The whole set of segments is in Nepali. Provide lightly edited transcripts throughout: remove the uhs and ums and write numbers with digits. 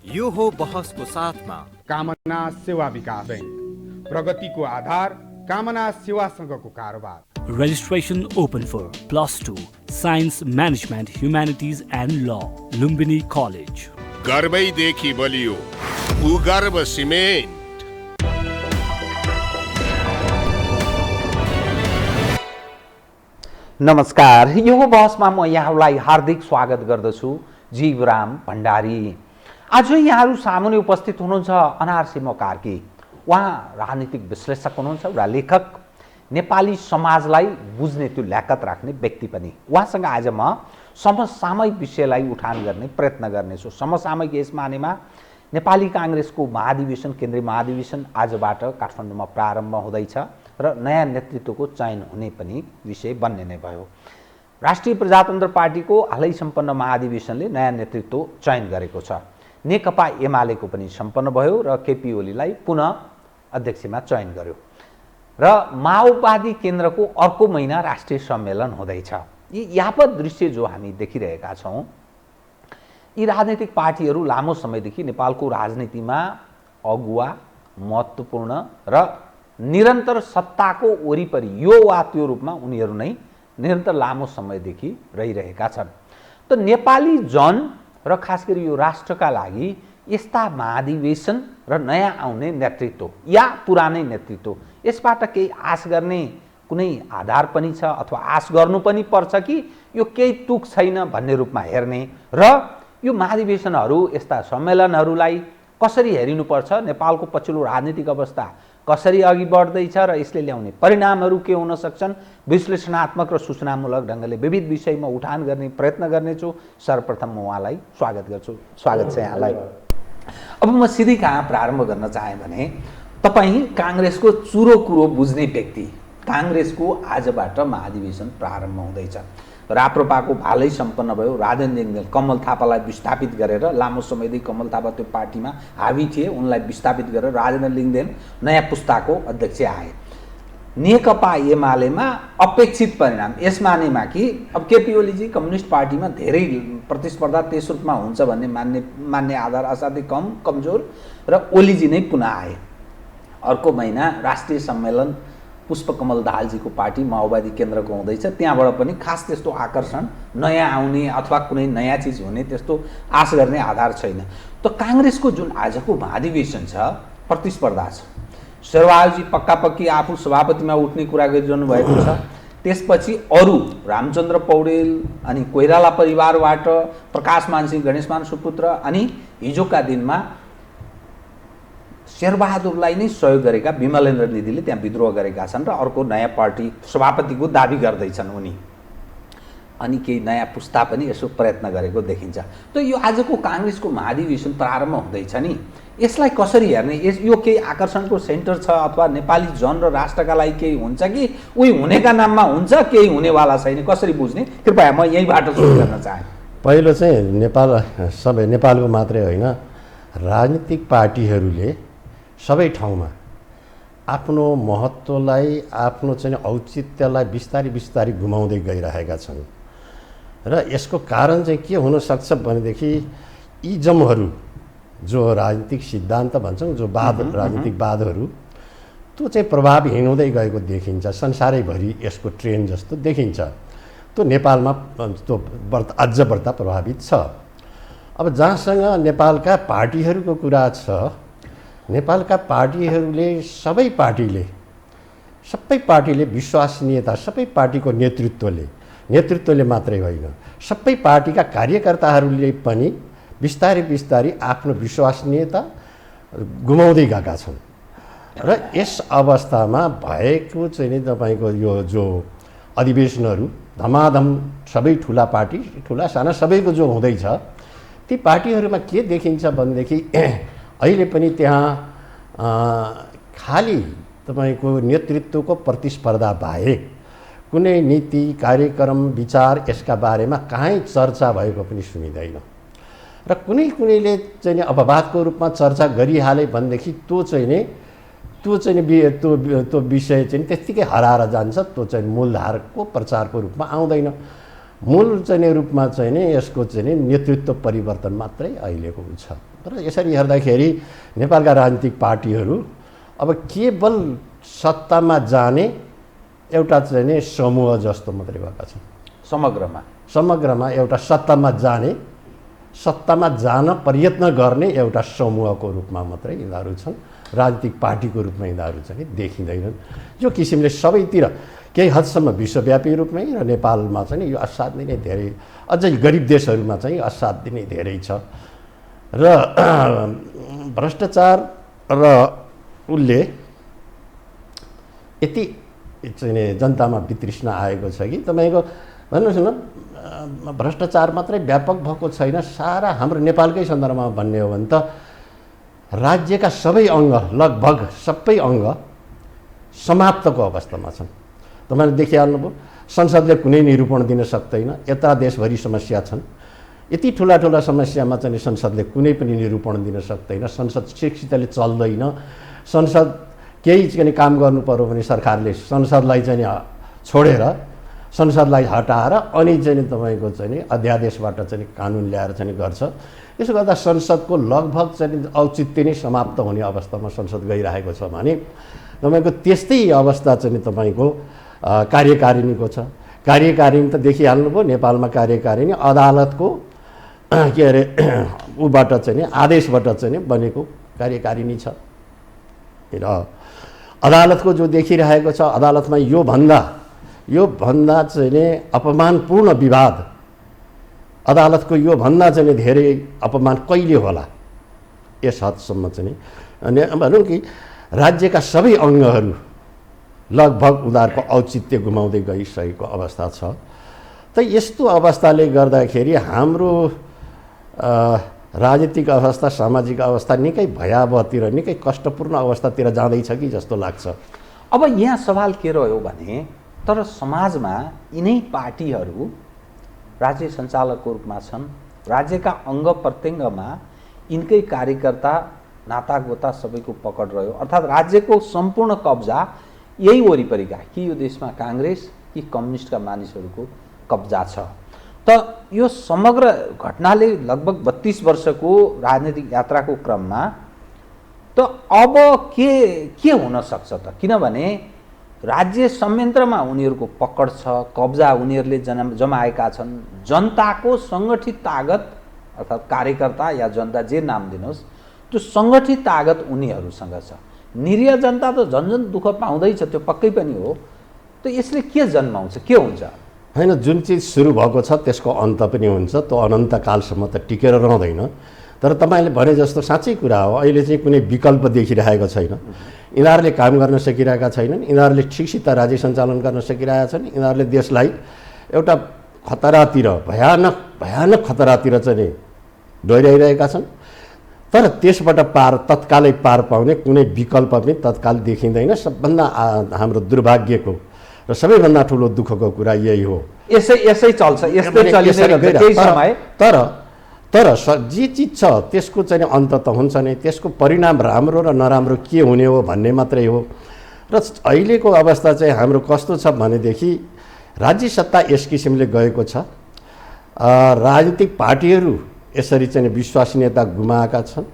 यो हो बहसको साथमा कामना सेवा विकास बैंक, प्रगतिको आधार कामना सेवासँगको कारोबार। Registration open for +2 Science Management Humanities and Law, Lumbini College. गर्वैदेखि बलियो भूगर्भ सिमेन्ट। नमस्कार, यो बहसमा म यहाँलाई हार्दिक स्वागत गर्दछु। जीवराम भण्डारी। आज यहाँहरू सामुन्ने उपस्थित हुनुहुन्छ अनार सिंह कार्की। उहाँ राजनीतिक विश्लेषक हुनुहुन्छ, एउटा लेखक, नेपाली समाजलाई बुझ्ने त्यो ल्याकत राख्ने व्यक्ति पनि। उहाँसँग आज म समसामयिक विषयलाई उठान गर्ने प्रयत्न गर्नेछु। समसामयिक यस मानेमा नेपाली काङ्ग्रेसको महाधिवेशन, केन्द्रीय महाधिवेशन आजबाट काठमाडौँमा प्रारम्भ हुँदैछ र नयाँ नेतृत्वको चयन हुने पनि विषय बन्ने नै भयो। राष्ट्रिय प्रजातन्त्र पार्टीको हालै सम्पन्न महाधिवेशनले नयाँ नेतृत्व चयन गरेको छ। नेकपा एमालेको पनि सम्पन्न भयो र केपी ओलीलाई पुनः अध्यक्षमा चयन गर्यो र माओवादी केन्द्रको अर्को महिना राष्ट्रिय सम्मेलन हुँदैछ। यी यावत दृश्य जो हामी देखिरहेका छौँ, यी राजनीतिक पार्टीहरू लामो समयदेखि नेपालको राजनीतिमा अगुवा, महत्त्वपूर्ण र निरन्तर सत्ताको वरिपरि यो वा त्यो रूपमा उनीहरू नै निरन्तर लामो समयदेखि रहिरहेका छन्। त नेपाली जन र खास गरी यो राष्ट्रका लागि यस्ता महाधिवेशन र नयाँ आउने नेतृत्व या पुरानै नेतृत्व, यसबाट केही आश गर्ने कुनै आधार पनि छ अथवा आश गर्नु पनि पर्छ कि यो केही तुक छैन भन्ने रूपमा हेर्ने र यो महाधिवेशनहरू, यस्ता सम्मेलनहरूलाई कसरी हेरिनुपर्छ, नेपालको पछिल्लो राजनीतिक अवस्था कसरी अघि बढ्दैछ र यसले ल्याउने परिणामहरू के हुन सक्छन्, विश्लेषणात्मक र सूचनामूलक ढङ्गले विविध विषयमा उठान गर्ने प्रयत्न गर्नेछु। सर्वप्रथम म उहाँलाई स्वागत गर्छु। स्वागत छ यहाँलाई। अब म सिधै कहाँ प्रारम्भ गर्न चाहेँ भने, तपाईँ काङ्ग्रेसको चुरो कुरो बुझ्ने व्यक्ति। काङ्ग्रेसको आजबाट महाधिवेशन प्रारम्भ हुँदैछ। राप्रपाको हालै सम्पन्न भयो। राजेन्द्र लिङ्गदेन कमल थापालाई विस्थापित गरेर, लामो समयदेखि कमल थापा त्यो पार्टीमा हावी थिए, उनलाई विस्थापित गरेर राजेन्द्र लिङ्गदेन नयाँ पुस्ताको अध्यक्ष आए। नेकपा एमालेमा अपेक्षित परिणाम यस मानेमा कि अब केपी ओलीजी कम्युनिस्ट पार्टीमा धेरै प्रतिस्पर्धा त्यस रूपमा हुन्छ भन्ने मान्ने आधार असाध्यै कमजोर र ओलीजी नै पुनः आए। अर्को महिना राष्ट्रिय सम्मेलन पुष्पकमल दाहालजीको पार्टी माओवादी केन्द्रको हुँदैछ। त्यहाँबाट पनि खास त्यस्तो आकर्षण, नयाँ आउने अथवा कुनै नयाँ चिज हुने त्यस्तो आश गर्ने आधार छैन। त काङ्ग्रेसको जुन आजको महाधिवेशन छ, प्रतिस्पर्धा छ। शेरबहादुरजी पक्कापक्की आफू सभापतिमा उठ्ने कुरा गरिरहनु भएको छ। त्यसपछि अरू रामचन्द्र पौडेल, अनि कोइराला परिवारबाट प्रकाश मानसिंह, गणेशमान सुपुत्र, अनि हिजोका दिनमा शेरबहादुरलाई नै सहयोग गरेका विमलेन्द्र निधिले त्यहाँ विद्रोह गरेका छन् र अर्को नयाँ पार्टी सभापतिको दाबी गर्दैछन् उनी। अनि केही नयाँ पुस्ता पनि यसो प्रयत्न गरेको देखिन्छ। त यो आजको काङ्ग्रेसको महाधिवेशन प्रारम्भ हुँदैछ नि, यसलाई कसरी हेर्ने? यो केही आकर्षणको सेन्टर छ अथवा नेपाली जन र राष्ट्रका लागि केही हुन्छ कि उही हुनेका नाममा हुन्छ, केही हुनेवाला छैन, कसरी बुझ्ने? कृपया म यहीँबाट सुरु गर्न चाहेँ। पहिलो चाहिँ नेपालको मात्रै होइन, राजनीतिक पार्टीहरूले सबै ठाउँमा आफ्नो महत्त्वलाई, आफ्नो चाहिँ औचित्यलाई बिस्तारै बिस्तारै गुमाउँदै गइरहेका छन्। र यसको कारण चाहिँ के हुनसक्छ भनेदेखि इजमहरू, जो राजनीतिक सिद्धान्त भन्छौँ, जो राजनीतिक वादहरू, त्यो चाहिँ प्रभावहीन हुँदै गएको देखिन्छ। संसारैभरि यसको ट्रेन्ड जस्तो देखिन्छ। त्यो नेपालमा त्यो अझ बढ्ता प्रभावित छ। अब जहाँसँग नेपालका पार्टीहरूको कुरा छ, नेपालका पार्टीहरूले सबै पार्टीले विश्वसनीयता, सबै पार्टीको नेतृत्वले मात्रै होइन, सबै पार्टीका कार्यकर्ताहरूले पनि बिस्तारै बिस्तारै आफ्नो विश्वसनीयता गुमाउँदै गएका छन्। र यस अवस्थामा भएको चाहिँ नि तपाईँको यो जो अधिवेशनहरू धमाधम सबै ठुला पार्टी, ठुला साना सबैको जो हुँदैछ, ती पार्टीहरूमा के देखिन्छ भनेदेखि अहिले पनि त्यहाँ खालि तपाईँको नेतृत्वको प्रतिस्पर्धा बाहेक कुनै नीति, कार्यक्रम, विचार यसका बारेमा कहीँ चर्चा भएको पनि सुनिँदैन। र कुनैले चाहिँ अपवादको रूपमा चर्चा गरिहाले भनेदेखि त्यो विषय चाहिँ त्यत्तिकै हराएर जान्छ। त्यो चाहिँ मूलधारको प्रचारको रूपमा आउँदैन। मूल चाहिँ रूपमा चाहिँ नि यसको चाहिँ नि नेतृत्व परिवर्तन मात्रै अहिलेको छ। र यसरी हेर्दाखेरि नेपालका राजनीतिक पार्टीहरू अब केवल सत्तामा जाने एउटा चाहिँ नि समूह जस्तो मात्रै भएका छन्। समग्रमा एउटा सत्तामा जान प्रयत्न गर्ने एउटा समूहको रूपमा मात्रै यिनीहरू छन्। राजनीतिक पार्टीको रूपमा यिनीहरू चाहिँ देखिँदैनन्। यो किसिमले सबैतिर केही हदसम्म विश्वव्यापी रूपमै र नेपालमा चाहिँ यो असाध्यै नै धेरै, अझै गरिब देशहरूमा चाहिँ असाध्यै नै धेरै छ। र भ्रष्टाचार र उसले यति चाहिँ नि जनतामा वितृष्णा आएको छ कि तपाईँको भन्नुहोस् न, भ्रष्टाचार मात्रै व्यापक भएको छैन, सारा हाम्रो नेपालकै सन्दर्भमा भन्ने हो भने त राज्यका सबै अङ्ग, लगभग सबै अङ्ग समाप्तको अवस्थामा छन्। तपाईँले देखिहाल्नुभयो, संसदले कुनै निरूपण दिन सक्दैन, यता देशभरि समस्या छन्। यति ठुला समस्यामा चाहिँ संसदले कुनै पनि निरूपण दिन सक्दैन, संसद ठिकसितले चल्दैन। संसद केही चाहिँ काम गर्नु पर्यो भने सरकारले संसदलाई चाहिँ छोडेर, संसदलाई हटाएर अनि चाहिँ तपाईँको चाहिँ अध्यादेशबाट चाहिँ कानुन ल्याएर चाहिँ गर्छ। यसो गर्दा संसदको लगभग चाहिँ औचित्य नै समाप्त हुने अवस्थामा संसद गइरहेको छ भने तपाईँको त्यस्तै अवस्था चाहिँ तपाईँको कार्यकारिणीको छ। कार्यकारिणी त देखिहाल्नुभयो, नेपालमा कार्यकारिणी अदालतको के अरे ऊबाट चाहिँ आदेशबाट चाहिँ बनेको कार्यकारिणी छ। र अदालतको जो देखिरहेको छ, अदालतमा यो भन्दा चाहिँ अपमानपूर्ण विवाद, अदालतको यो भन्दा चाहिँ धेरै अपमान कहिले होला, यस हदसम्म चाहिँ अनि भनौँ कि राज्यका सबै अङ्गहरू लगभग उनीहरूको औचित्य गुमाउँदै गइसकेको अवस्था छ। त यस्तो अवस्थाले गर्दाखेरि हाम्रो राजनीतिक अवस्था, सामाजिक अवस्था निकै भयावहतिर, निकै कष्टपूर्ण अवस्थातिर जाँदैछ कि जस्तो लाग्छ। अब यहाँ सवाल के रह्यो भने, तर समाजमा यिनै पार्टीहरू राज्य सञ्चालकको रूपमा छन्, राज्यका अङ्ग प्रत्यङ्गमा यिनकै कार्यकर्ता नातागोता सबैको पकड रह्यो, अर्थात् राज्यको सम्पूर्ण कब्जा यही वरिपरिका, कि यो देशमा काङ्ग्रेस कि कम्युनिस्टका मानिसहरूको कब्जा छ। त यो समग्र घटनाले लगभग 32 वर्षको राजनीतिक यात्राको क्रममा त अब के हुन सक्छ त? किनभने राज्य संयन्त्रमा उनीहरूको पकड छ, कब्जा उनीहरूले जमाएका छन्। जनताको सङ्गठित तागत अर्थात् कार्यकर्ता या जनता जे नाम दिनुहोस्, त्यो सङ्गठित तागत उनीहरूसँग छ। निरीह जनता त झन् दुःख पाउँदैछ, त्यो पक्कै पनि हो। त यसले के जन्माउँछ, के हुन्छ? होइन, जुन चिज सुरु भएको छ त्यसको अन्त पनि हुन्छ, त्यो अनन्तकालसम्म त टिकेर रहँदैन। तर तपाईँले भने जस्तो साँच्चै कुरा हो, अहिले चाहिँ कुनै विकल्प देखिरहेको छैन। यिनीहरूले काम गर्न सकिरहेका छैनन्, यिनीहरूले ठिकसित राज्य सञ्चालन गर्न सकिरहेका छन्। यिनीहरूले देशलाई एउटा खतरातिर, भयानक खतरातिर चाहिँ डोर्याइरहेका छन्। तर त्यसबाट तत्कालै पार पाउने कुनै विकल्प पनि तत्काल देखिँदैन। सबभन्दा हाम्रो दुर्भाग्यको र सबैभन्दा ठुलो दुःखको कुरा यही हो। यसै चल्छ, यस्तै चलिरहेको केही समय। तर जे चिज छ त्यसको चाहिँ अन्त त हुन्छ नै, त्यसको परिणाम राम्रो र नराम्रो के हुने हो भन्ने मात्रै हो। र अहिलेको अवस्था चाहिँ हाम्रो कस्तो छ भनेदेखि राज्य सत्ता यस किसिमले गएको छ, राजनीतिक पार्टीहरू यसरी चाहिँ विश्वसनीयता गुमाएका छन्,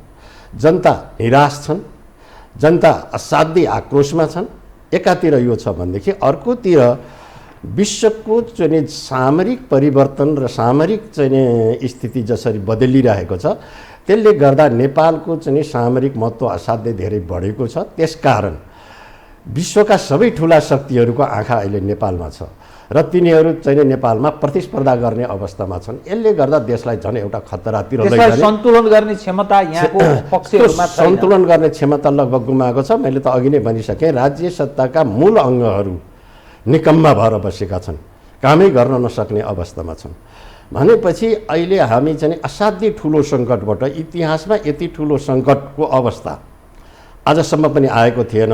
जनता निराश छन्, जनता असाध्यै आक्रोशमा छन्। एकातिर यो छ भनेदेखि अर्कोतिर विश्वको चाहिँ सामरिक परिवर्तन र सामरिक चाहिँ स्थिति जसरी बदलिरहेको छ, त्यसले गर्दा नेपालको चाहिँ सामरिक महत्त्व असाध्यै धेरै बढेको छ। त्यसकारण विश्वका सबै ठुला शक्तिहरूको आँखा अहिले नेपालमा छ र तिनीहरू चाहिँ नेपालमा प्रतिस्पर्धा गर्ने अवस्थामा छन्। यसले गर्दा देशलाई झन् एउटा खतरातिर लैजाने, सन्तुलन गर्ने क्षमता यहाँको पक्षहरूमा छैन। सन्तुलन गर्ने क्षमता लगभग गुमाएको छ। मैले त अघि नै भनिसकेँ, राज्य सत्ताका मूल अङ्गहरू निकम्मा भएर बसेका छन्, कामै गर्न नसक्ने अवस्थामा छन्। भनेपछि अहिले हामी चाहिँ असाध्यै ठुलो सङ्कटबाट, इतिहासमा यति ठुलो सङ्कटको अवस्था आजसम्म पनि आएको थिएन।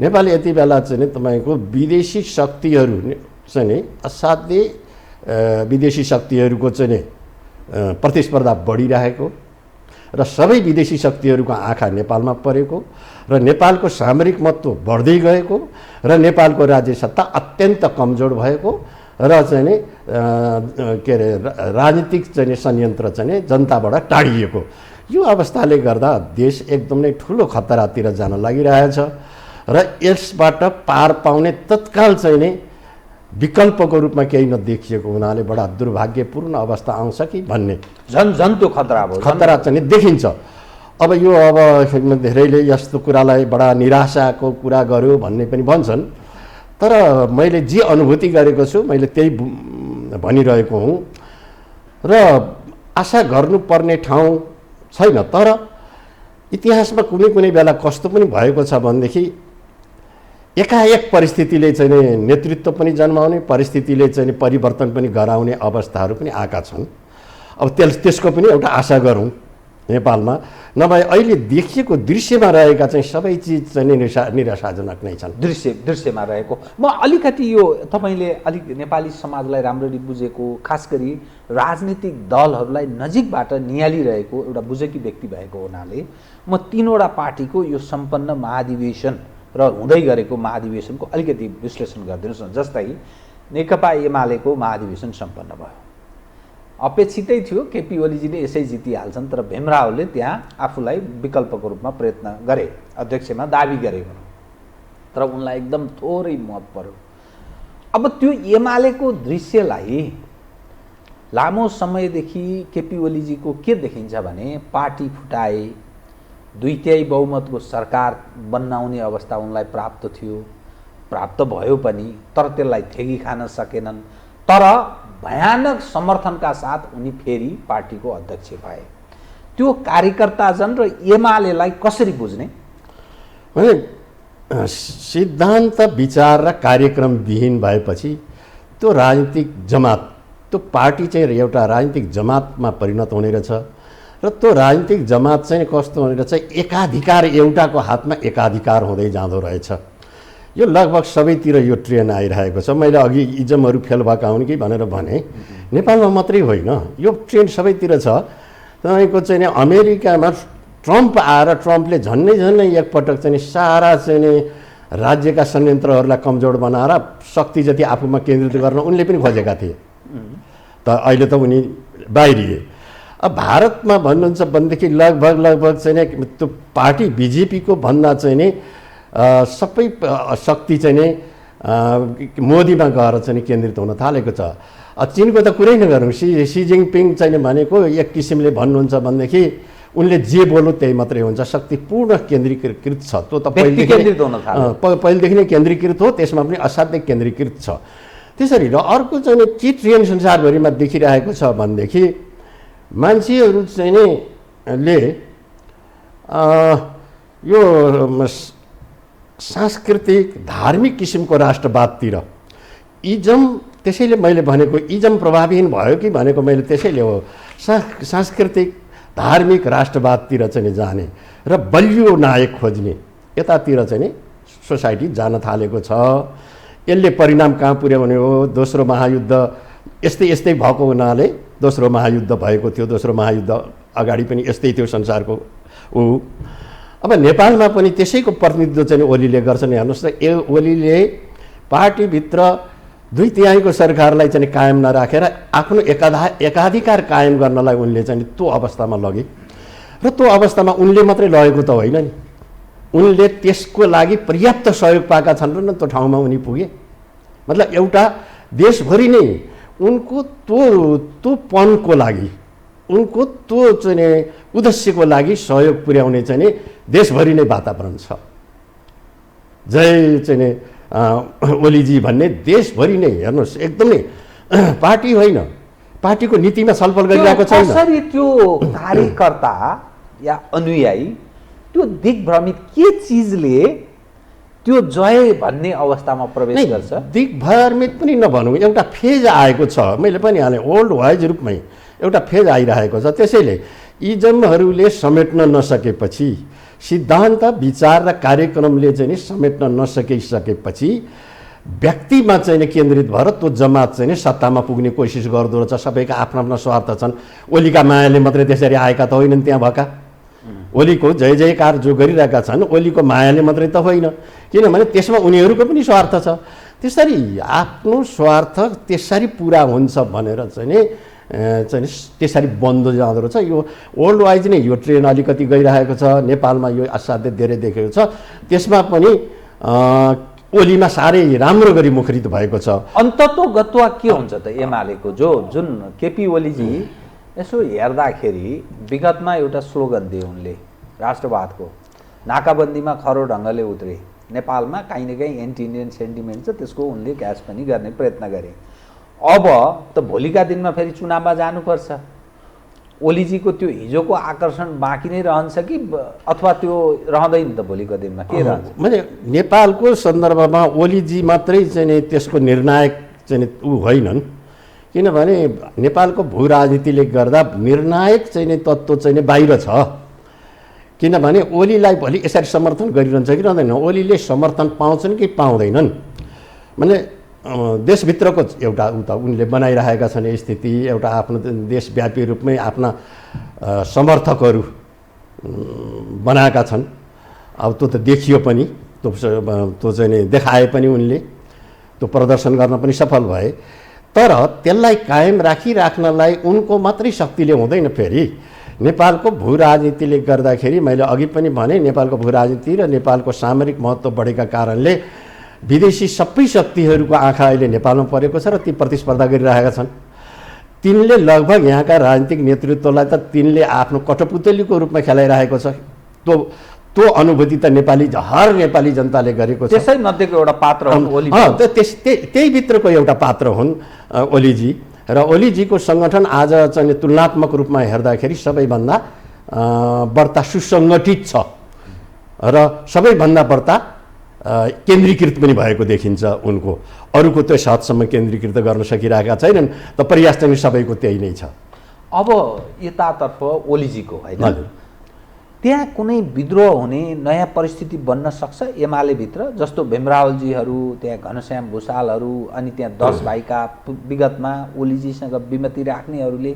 नेपाल यति बेला चाहिँ तपाईँको विदेशी शक्तिहरू चाहिँ असाध्यै विदेशी शक्तिहरूको चाहिँ प्रतिस्पर्धा बढिरहेको र सबै विदेशी शक्तिहरूको आँखा नेपालमा परेको र नेपालको सामरिक महत्त्व बढ्दै गएको र नेपालको राज्य सत्ता अत्यन्त कमजोर भएको र चाहिँ नि के अरे राजनीतिक चाहिँ नि संयन्त्र चाहिँ नि जनताबाट टाढिएको। यो अवस्थाले गर्दा देश एकदम नै ठुलो खतरातिर जान लागिरहेछ र यसबाट पार पाउने तत्काल चाहिँ नि विकल्पको रूपमा केही नदेखिएको हुनाले बडा दुर्भाग्यपूर्ण अवस्था आउँछ कि भन्ने झन् त्यो खतरा भयो, खतरा चाहिँ देखिन्छ। अब यो अब धेरैले यस्तो कुरालाई बडा निराशाको कुरा गर्यो भन्ने पनि भन्छन्, तर मैले जे अनुभूति गरेको छु मैले त्यही भनिरहेको हुँ र आशा गर्नुपर्ने ठाउँ छैन। तर इतिहासमा कुनै कुनै बेला कस्तो पनि भएको छ भनेदेखि एकाएक परिस्थितिले चाहिँ नेतृत्व पनि जन्माउने, परिस्थितिले चाहिँ परिवर्तन पनि गराउने अवस्थाहरू पनि आएका छन्। अब त्यसको पनि एउटा आशा गरौँ नेपालमा, नभए अहिले देखिएको दृश्यमा रहेका चाहिँ सबै चिज चाहिँ निराशाजनक नै छन्। दृश्यमा रहेको म अलिकति यो तपाईँले अलिक नेपाली समाजलाई राम्ररी बुझेको, खास गरी राजनीतिक दलहरूलाई नजिकबाट निहालिरहेको एउटा बुझेकी व्यक्ति भएको हुनाले म तीनवटा पार्टीको यो सम्पन्न महाधिवेशन र हुँदै गरेको महाधिवेशनको अलिकति विश्लेषण गरिदिनुहोस् न। जस्तै नेकपा एमालेको महाधिवेशन सम्पन्न भयो, अपेक्षितै थियो केपी ओलीजीले यसै जितिहाल्छन्, तर भीमरावले त्यहाँ आफूलाई विकल्पको रूपमा प्रयत्न गरे, अध्यक्षमा दाबी गरे भनौँ, तर उनलाई एकदम थोरै मत पर्यो। अब त्यो एमालेको दृश्यलाई लामो समयदेखि केपी ओलीजीको के देखिन्छ भने पार्टी फुटाए, 2/3 बहुमतको सरकार बनाउने अवस्था उनलाई प्राप्त थियो, प्राप्त भयो पनि, तर त्यसलाई ठेगी खान सकेनन्। तर भयानक समर्थनका साथ उनी फेरि पार्टीको अध्यक्ष भए। त्यो कार्यकर्ताजन र एमालेलाई कसरी बुझ्ने? सिद्धान्त विचार र कार्यक्रम विहीन भएपछि त्यो राजनीतिक जमात, त्यो पार्टी चाहिँ एउटा राजनीतिक जमातमा परिणत हुने रहेछ र त्यो राजनीतिक जमात चाहिँ कस्तो हुने रहेछ, एकाधिकार एउटाको हातमा एकाधिकार हुँदै जाँदो रहेछ। यो लगभग सबैतिर यो ट्रेन आइरहेको छ। मैले अघि इजमहरू फेल भएका हुन् कि भनेर भने, नेपालमा मात्रै होइन, यो ट्रेन सबैतिर छ। तपाईँको चाहिँ अमेरिकामा ट्रम्प आएर ट्रम्पले झन्नै एकपटक चाहिँ सारा चाहिँ राज्यका संयन्त्रहरूलाई कमजोर बनाएर शक्ति जति आफूमा केन्द्रित गर्न उनले पनि खोजेका थिए, त अहिले त उनी बाहिरिए। अब भारतमा भन्नुहुन्छ भनेदेखि लगभग चाहिँ त्यो पार्टी बिजेपीको भन्दा चाहिँ नि सबै शक्ति चाहिँ नि मोदीमा गएर चाहिँ केन्द्रित हुन थालेको छ। चीनको त कुरै नगरौँ, सी जिङपिङ चाहिँ भनेको एक किसिमले भन्नुहुन्छ भनेदेखि उनले जे बोल्नु त्यही मात्रै हुन्छ, शक्ति पूर्ण केन्द्रीकृत छ। त्यो त पहिलेदेखि नै केन्द्रीकृत हो, त्यसमा पनि असाध्यै केन्द्रीकृत छ। त्यसरी र अर्को चाहिँ के ट्रेन संसारभरिमा देखिरहेको छ भनेदेखि मान्छेहरू चाहिँ ले यो सांस्कृतिक धार्मिक किसिमको राष्ट्रवादतिर इजम, त्यसैले मैले भनेको इजम प्रभावहीन भयो कि भनेको मैले त्यसैले हो, सांस्कृतिक धार्मिक राष्ट्रवादतिर चाहिँ जाने र बलियो नायक खोज्ने यतातिर चाहिँ सोसाइटी जान थालेको छ। यसले परिणाम कहाँ पुर्याउने हो? दोस्रो महायुद्ध यस्तै भएको हुनाले दोस्रो महायुद्ध भएको थियो, दोस्रो महायुद्ध अगाडि पनि यस्तै थियो संसारको अब नेपालमा पनि त्यसैको प्रतिनिधित्व चाहिँ ओलीले गर्छन्। हेर्नुहोस् त, ओलीले पार्टीभित्र 2/3 सरकारलाई चाहिँ कायम नराखेर आफ्नो एकाधिकार कायम गर्नलाई उनले चाहिँ त्यो अवस्थामा लगे र त्यो अवस्थामा उनले मात्रै लगेको त होइन नि, उनले त्यसको लागि पर्याप्त सहयोग पाएका छन् र त्यो ठाउँमा उनी पुगे। मतलब एउटा देशभरि नै उनको त्यो पनको लागि, उनको त्यो चाहिँ उद्देश्यको लागि सहयोग पुर्याउने चाहिँ देशभरि नै वातावरण छ। जय चाहिँ ओलीजी भन्ने देशभरि नै हेर्नुहोस्, एकदमै पार्टी होइन, पार्टीको नीतिमा छलफल गरिरहेको छैन। कसरी त्यो कार्यकर्ता या अनुयायी त्यो दिग्भ्रमित के चिजले त्यो जय भन्ने अवस्थामा प्रवेश गर्छ? दिग्भ्रमित पनि नभनौँ, एउटा फेज आएको छ। मैले पनि हालेँ, ओल्ड वाइज रूपमै एउटा फेज आइरहेको छ। त्यसैले इजमहरूले समेट्न नसकेपछि, सिद्धान्त विचार र कार्यक्रमले चाहिँ समेट्न नसकिसकेपछि व्यक्तिमा चाहिँ केन्द्रित भएर त्यो जमात चाहिँ सत्तामा पुग्ने कोसिस गर्दो रहेछ। सबैका आफ्ना स्वार्थ छन्। ओलीका मायाले मात्रै त्यसरी आएका त होइनन् त्यहाँ भएका, ओलीको जय जयकार जो गरिरहेका छन् ओलीको मायाले मात्रै त होइन, किनभने त्यसमा उनीहरूको पनि स्वार्थ छ। त्यसरी आफ्नो स्वार्थ त्यसरी पुरा हुन्छ भनेर चाहिँ त्यसरी बन्द जाँदो रहेछ। यो वर्ल्ड वाइज नै यो ट्रेन अलिकति गइरहेको छ, नेपालमा यो असाध्य धेरै देखेको छ। त्यसमा पनि ओलीमा साह्रै राम्रो गरी मुखरित भएको छ। अन्ततोगत्वा के हुन्छ त एमालेको जुन केपी ओलीजी यसो हेर्दाखेरि विगतमा एउटा स्लोगन दिए उनले राष्ट्रवादको, नाकाबन्दीमा खरो ढङ्गले उत्रे, नेपालमा काहीँ न काहीँ एन्टी इन्डियन सेन्टिमेन्ट छ, त्यसको उनले क्याच पनि गर्ने प्रयत्न गरे। अब त भोलिका दिनमा फेरि चुनावमा जानुपर्छ, ओलीजीको त्यो हिजोको आकर्षण बाँकी नै रहन्छ कि अथवा त्यो रहँदैन त भोलिको दिनमा के रहन्छ? मैले नेपालको सन्दर्भमा ओलीजी मात्रै चाहिँ त्यसको निर्णायक चाहिँ ऊ होइनन्, किनभने नेपालको भू राजनीतिले गर्दा निर्णायक चाहिँ तत्त्व चाहिँ बाहिर छ। किनभने ओलीलाई भोलि यसरी समर्थन गरिरहन्छ कि रहँदैन, ओलीले समर्थन पाउँछन् कि पाउँदैनन्, माने देशभित्रको एउटा उता उनले बनाइरहेका छन् स्थिति, एउटा आफ्नो देशव्यापी रूपमै आफ्ना समर्थकहरू बनाएका छन्। अब त्यो त देखियो पनि, त्यो चाहिँ देखाए पनि, उनले त्यो प्रदर्शन गर्न पनि सफल भए। तर त्यसलाई कायम राखिराख्नलाई उनको मात्रै शक्तिले हुँदैन। फेरि नेपालको भू राजनीतिले गर्दाखेरि मैले अघि पनि भने, नेपालको भू राजनीति र नेपालको सामरिक महत्त्व बढेका कारणले विदेशी सबै शक्तिहरूको आँखा अहिले नेपालमा परेको छ र ती प्रतिस्पर्धा गरिरहेका छन्। तिनले लगभग यहाँका राजनीतिक नेतृत्वलाई त तिनले आफ्नो कठपुतलीको रूपमा खेलाइरहेको छ। त्यो अनुभूति त हर नेपाली जनताले गरेको छ। त्यसै मध्येको एउटा पात्र हुन् ओली। त्यही भित्रको एउटा पात्र हुन् ओलीजी। र ओलीजीको सङ्गठन आज चाहिँ तुलनात्मक रूपमा हेर्दाखेरि सबैभन्दा बढ्ता सुसङ्गठित छ र सबैभन्दा बढ्ता केन्द्रीकृत पनि भएको देखिन्छ उनको। अरूको त्यो हदसम्म केन्द्रीकृत गर्न सकिरहेका छैनन्, त प्रयास चाहिँ सबैको त्यही नै छ। अब यतातर्फ ओलीजीको होइन, त्यहाँ कुनै विद्रोह हुने नयाँ परिस्थिति बन्न सक्छ एमालेभित्र? जस्तो भीमरावलजीहरू, त्यहाँ घनश्याम भुषालहरू, अनि त्यहाँ 10 भाइका विगतमा ओलीजीसँग विमति राख्नेहरूले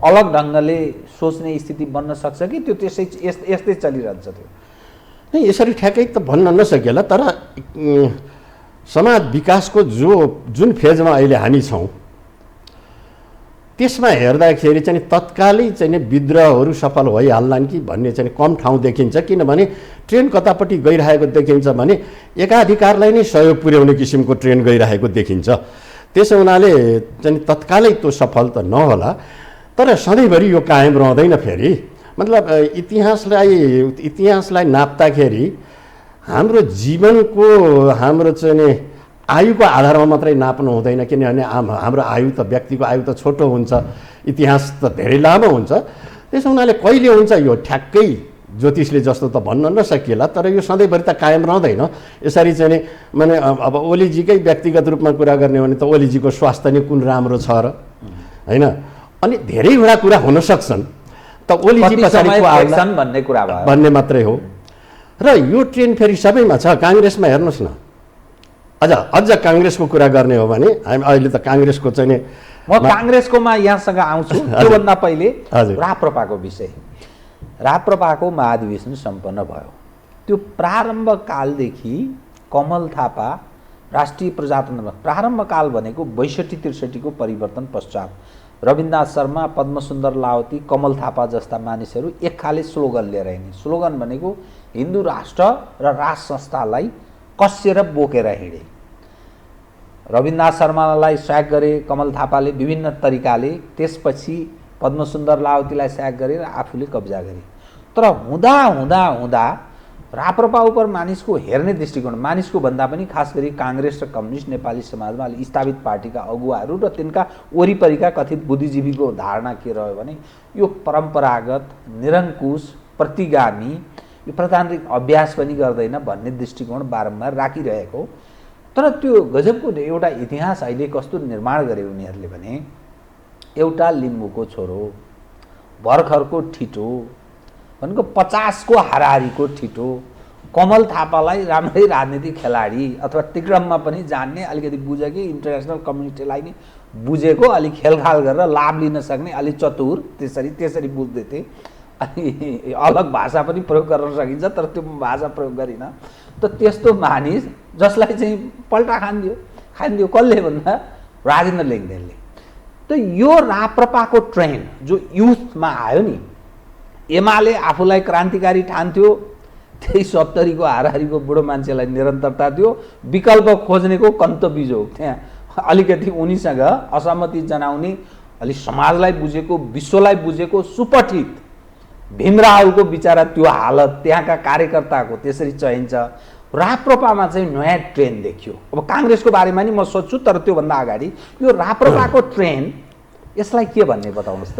अलग ढङ्गले सोच्ने स्थिति बन्न सक्छ कि त्यो यस्तै चलिरहन्छ? त्यो नै यसरी ठ्याक्कै त भन्न नसकेला, तर समाज विकासको जुन फेजमा अहिले हामी छौँ त्यसमा हेर्दाखेरि चाहिँ तत्कालै चाहिँ विद्रोहहरू सफल भइहाल्लान् कि भन्ने चाहिँ कम ठाउँ देखिन्छ। किनभने ट्रेन कतापट्टि गइरहेको देखिन्छ भने एकाधिकारलाई नै सहयोग पुर्याउने किसिमको ट्रेन गइरहेको देखिन्छ। त्यसो हुनाले चाहिँ तत्कालै त्यो सफल त नहोला, तर सधैँभरि यो कायम रहँदैन। फेरि मतलब इतिहासलाई नाप्दाखेरि हाम्रो जीवनको हाम्रो चाहिँ आयुको आधारमा मात्रै नाप्नु हुँदैन, किनभने हाम्रो आयु त व्यक्तिको आयु त छोटो हुन्छ, इतिहास त धेरै लामो हुन्छ। त्यसो हुनाले कहिले हुन्छ यो ठ्याक्कै ज्योतिषले जस्तो त भन्न नसकिएला, तर यो सधैँभरि त कायम रहँदैन। यसरी चाहिँ माने अब ओलीजीकै व्यक्तिगत रूपमा कुरा गर्ने हो भने त ओलीजीको स्वास्थ्य नै कुन राम्रो छ र होइन, अनि धेरैवटा कुरा हुन सक्छन्। त ओलीजी पछाडिको भन्ने मात्रै हो। र यो ट्रेन फेरि सबैमा छ। काङ्ग्रेसमा हेर्नुहोस् न, अझ काङ्ग्रेसको कुरा गर्ने हो भने हामी अहिले त काङ्ग्रेसको चाहिँ म काङ्ग्रेसकोमा यहाँसँग आउँछु। त्योभन्दा पहिले राप्रपाको विषय। राप्रपाको महाधिवेशन सम्पन्न भयो। त्यो प्रारम्भ कालदेखि कमल थापा राष्ट्रिय प्रजातन्त्रमा, प्रारम्भ काल भनेको 62-63 को परिवर्तन पश्चात रविन्द्रनाथ शर्मा, पद्मसुन्दर लावती, कमल थापा जस्ता मानिसहरू एक खाले स्लोगन लिएर हिँडे। स्लोगन भनेको हिन्दू राष्ट्र र राज संस्थालाई कस्सेर बोकेर हिँडे। रविन्द्रनाथ शर्मालाई सहयोग गरे कमल थापाले विभिन्न तरिकाले, त्यसपछि पद्मसुन्दर लावतीलाई सहयोग गरेर आफूले कब्जा गरे। तर हुँदा हुँदा हुँदा राप्रपा उप मानिसको हेर्ने दृष्टिकोण, मानिसको भन्दा पनि खास गरी काङ्ग्रेस र कम्युनिस्ट नेपाली समाजमा अलि स्थापित पार्टीका अगुवाहरू र तिनका वरिपरिका कथित बुद्धिजीवीको धारणा के रह्यो भने यो परम्परागत, निरङ्कुश, प्रतिगामी, यो प्रतान्त्रिक अभ्यास पनि गर्दैन भन्ने दृष्टिकोण बारम्बार राखिरहेको। तर त्यो गजबको एउटा इतिहास अहिले कस्तो निर्माण गरे उनीहरूले भने एउटा लिम्बूको छोरो, भर्खरको ठिटो भनेको 50 को हाराहारीको ठिटो कमल थापालाई राम्रै राजनीतिक खेलाडी अथवा तिक्रममा पनि जान्ने, अलिकति बुझेकै, इन्टरनेसनल कम्युनिटीलाई नि बुझेको, अलिक खेलखाल गरेर लाभ लिन सक्ने, अलिक चतुर, त्यसरी बुझ्दै थिए। अनि अलग भाषा पनि प्रयोग गर्न सकिन्छ, तर त्यो भाषा प्रयोग गरिन। त त्यस्तो मानिस जसलाई चाहिँ पल्टा खानिदियो, खाइदियो कसले भन्दा राजेन्द्र लिङ्गदेनले। त यो राप्रपाको ट्रेन्ड जो युथमा आयो नि, एमाले आफूलाई क्रान्तिकारी ठान्थ्यो, त्यही 70 को हाराहारीको बुढो मान्छेलाई निरन्तरता दियो, विकल्प खोज्नेको कन्तबिजो त्यहाँ अलिकति उनीसँग असहमति जनाउने, अलि समाजलाई बुझेको विश्वलाई बुझेको सुपठित भीम रावलको बिचारा त्यो हालत, त्यहाँका कार्यकर्ताको त्यसरी चाहिन्छ। राप्रपामा चाहिँ नयाँ ट्रेन्ड देखियो। अब काङ्ग्रेसको बारेमा नि म सोध्छु, तर त्योभन्दा अगाडि यो राप्रपाको ट्रेन्ड यसलाई के भन्ने बताउनुहोस् त।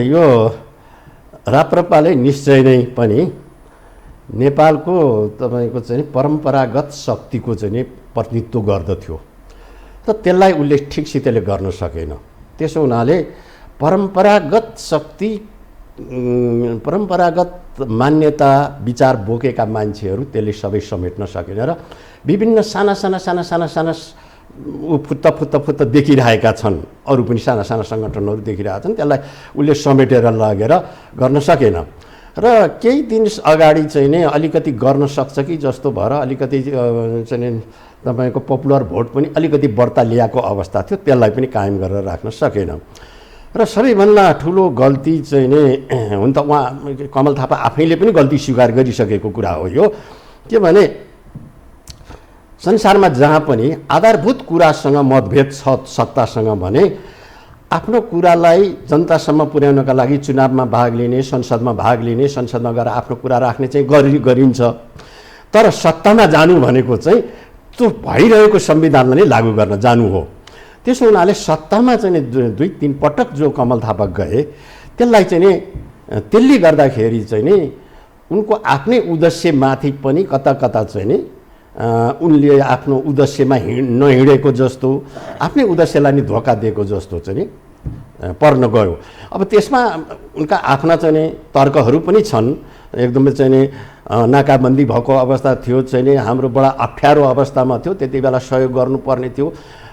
यो राप्रपाले निश्चय नै पनि नेपालको तपाईँको चाहिँ परम्परागत शक्तिको चाहिँ प्रतिनिधित्व गर्दथ्यो, त त्यसलाई उसले ठिकसितले गर्न सकेन। त्यसो हुनाले परम्परागत शक्ति, परम्परागत मान्यता विचार बोकेका मान्छेहरू त्यसले सबै समेट्न सकेन र विभिन्न साना फुत्त देखिरहेका छन्। अरू पनि साना सङ्गठनहरू देखिरहेका छन्, त्यसलाई उसले समेटेर लगेर गर्न सकेन। र केही दिन अगाडि चाहिँ नै अलिकति गर्न सक्छ कि जस्तो भएर अलिकति चाहिँ तपाईँको पपुलर भोट पनि अलिकति बढ्ता ल्याएको अवस्था थियो, त्यसलाई पनि कायम गरेर राख्न सकेन। र सबैभन्दा ठुलो गल्ती चाहिँ नै हुन त उहाँ कमल थापा आफैले पनि गल्ती स्वीकार गरिसकेको कुरा हो यो, के भने संसारमा जहाँ पनि आधारभूत कुरासँग मतभेद छ सत्तासँग भने आफ्नो कुरालाई जनतासम्म पुर्याउनका लागि चुनावमा भाग लिने, संसदमा भाग लिने, संसदमा गएर आफ्नो कुरा राख्ने चाहिँ गरिन्छ। तर सत्तामा जानु भनेको चाहिँ त्यो भइरहेको संविधानलाई नै लागू गर्न जानु हो। त्यसो हुनाले सत्तामा चाहिँ 2-3 पटक जो कमल थापा गए, त्यसलाई चाहिँ नि त्यसले गर्दाखेरि चाहिँ नि उनको आफ्नै उद्देश्यमाथि पनि कता चाहिँ नि उनले आफ्नो उद्देश्यमा नहिँडेको जस्तो, आफ्नै उद्देश्यलाई नि धोका दिएको जस्तो चाहिँ नि पर्न गयो। अब त्यसमा उनका आफ्ना चाहिँ नि तर्कहरू पनि छन्। एकदमै चाहिँ नि नाकाबन्दी भएको अवस्था थियो, चाहिँ नि हाम्रो बडा अप्ठ्यारो अवस्थामा थियो, त्यति बेला सहयोग गर्नुपर्ने थियो,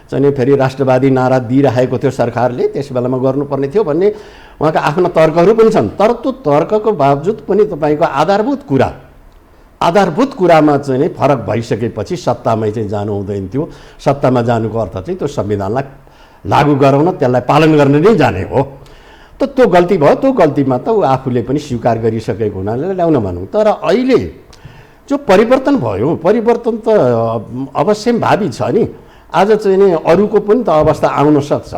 चाहिँ नि फेरि राष्ट्रवादी नारा दिइरहेको थियो सरकारले, त्यस बेलामा गर्नुपर्ने थियो भन्ने उहाँका आफ्ना तर्कहरू पनि छन्। तर त्यो तर्कको बावजुद पनि तपाईँको आधारभूत कुरामा चाहिँ नि फरक भइसकेपछि सत्तामै चाहिँ जानु हुँदैन थियो। सत्तामा जानुको अर्थ चाहिँ त्यो संविधानलाई लागू गराउन, त्यसलाई पालन गर्न नै जाने हो। त त्यो गल्ती भयो, त्यो गल्तीमा त ऊ आफूले पनि स्वीकार गरिसकेको हुनाले ल्याउन भनौँ। तर अहिले जो परिवर्तन भयो, परिवर्तन त अवश्यम्भावी छ नि। आज चाहिँ नि अरूको पनि त अवस्था आउन सक्छ।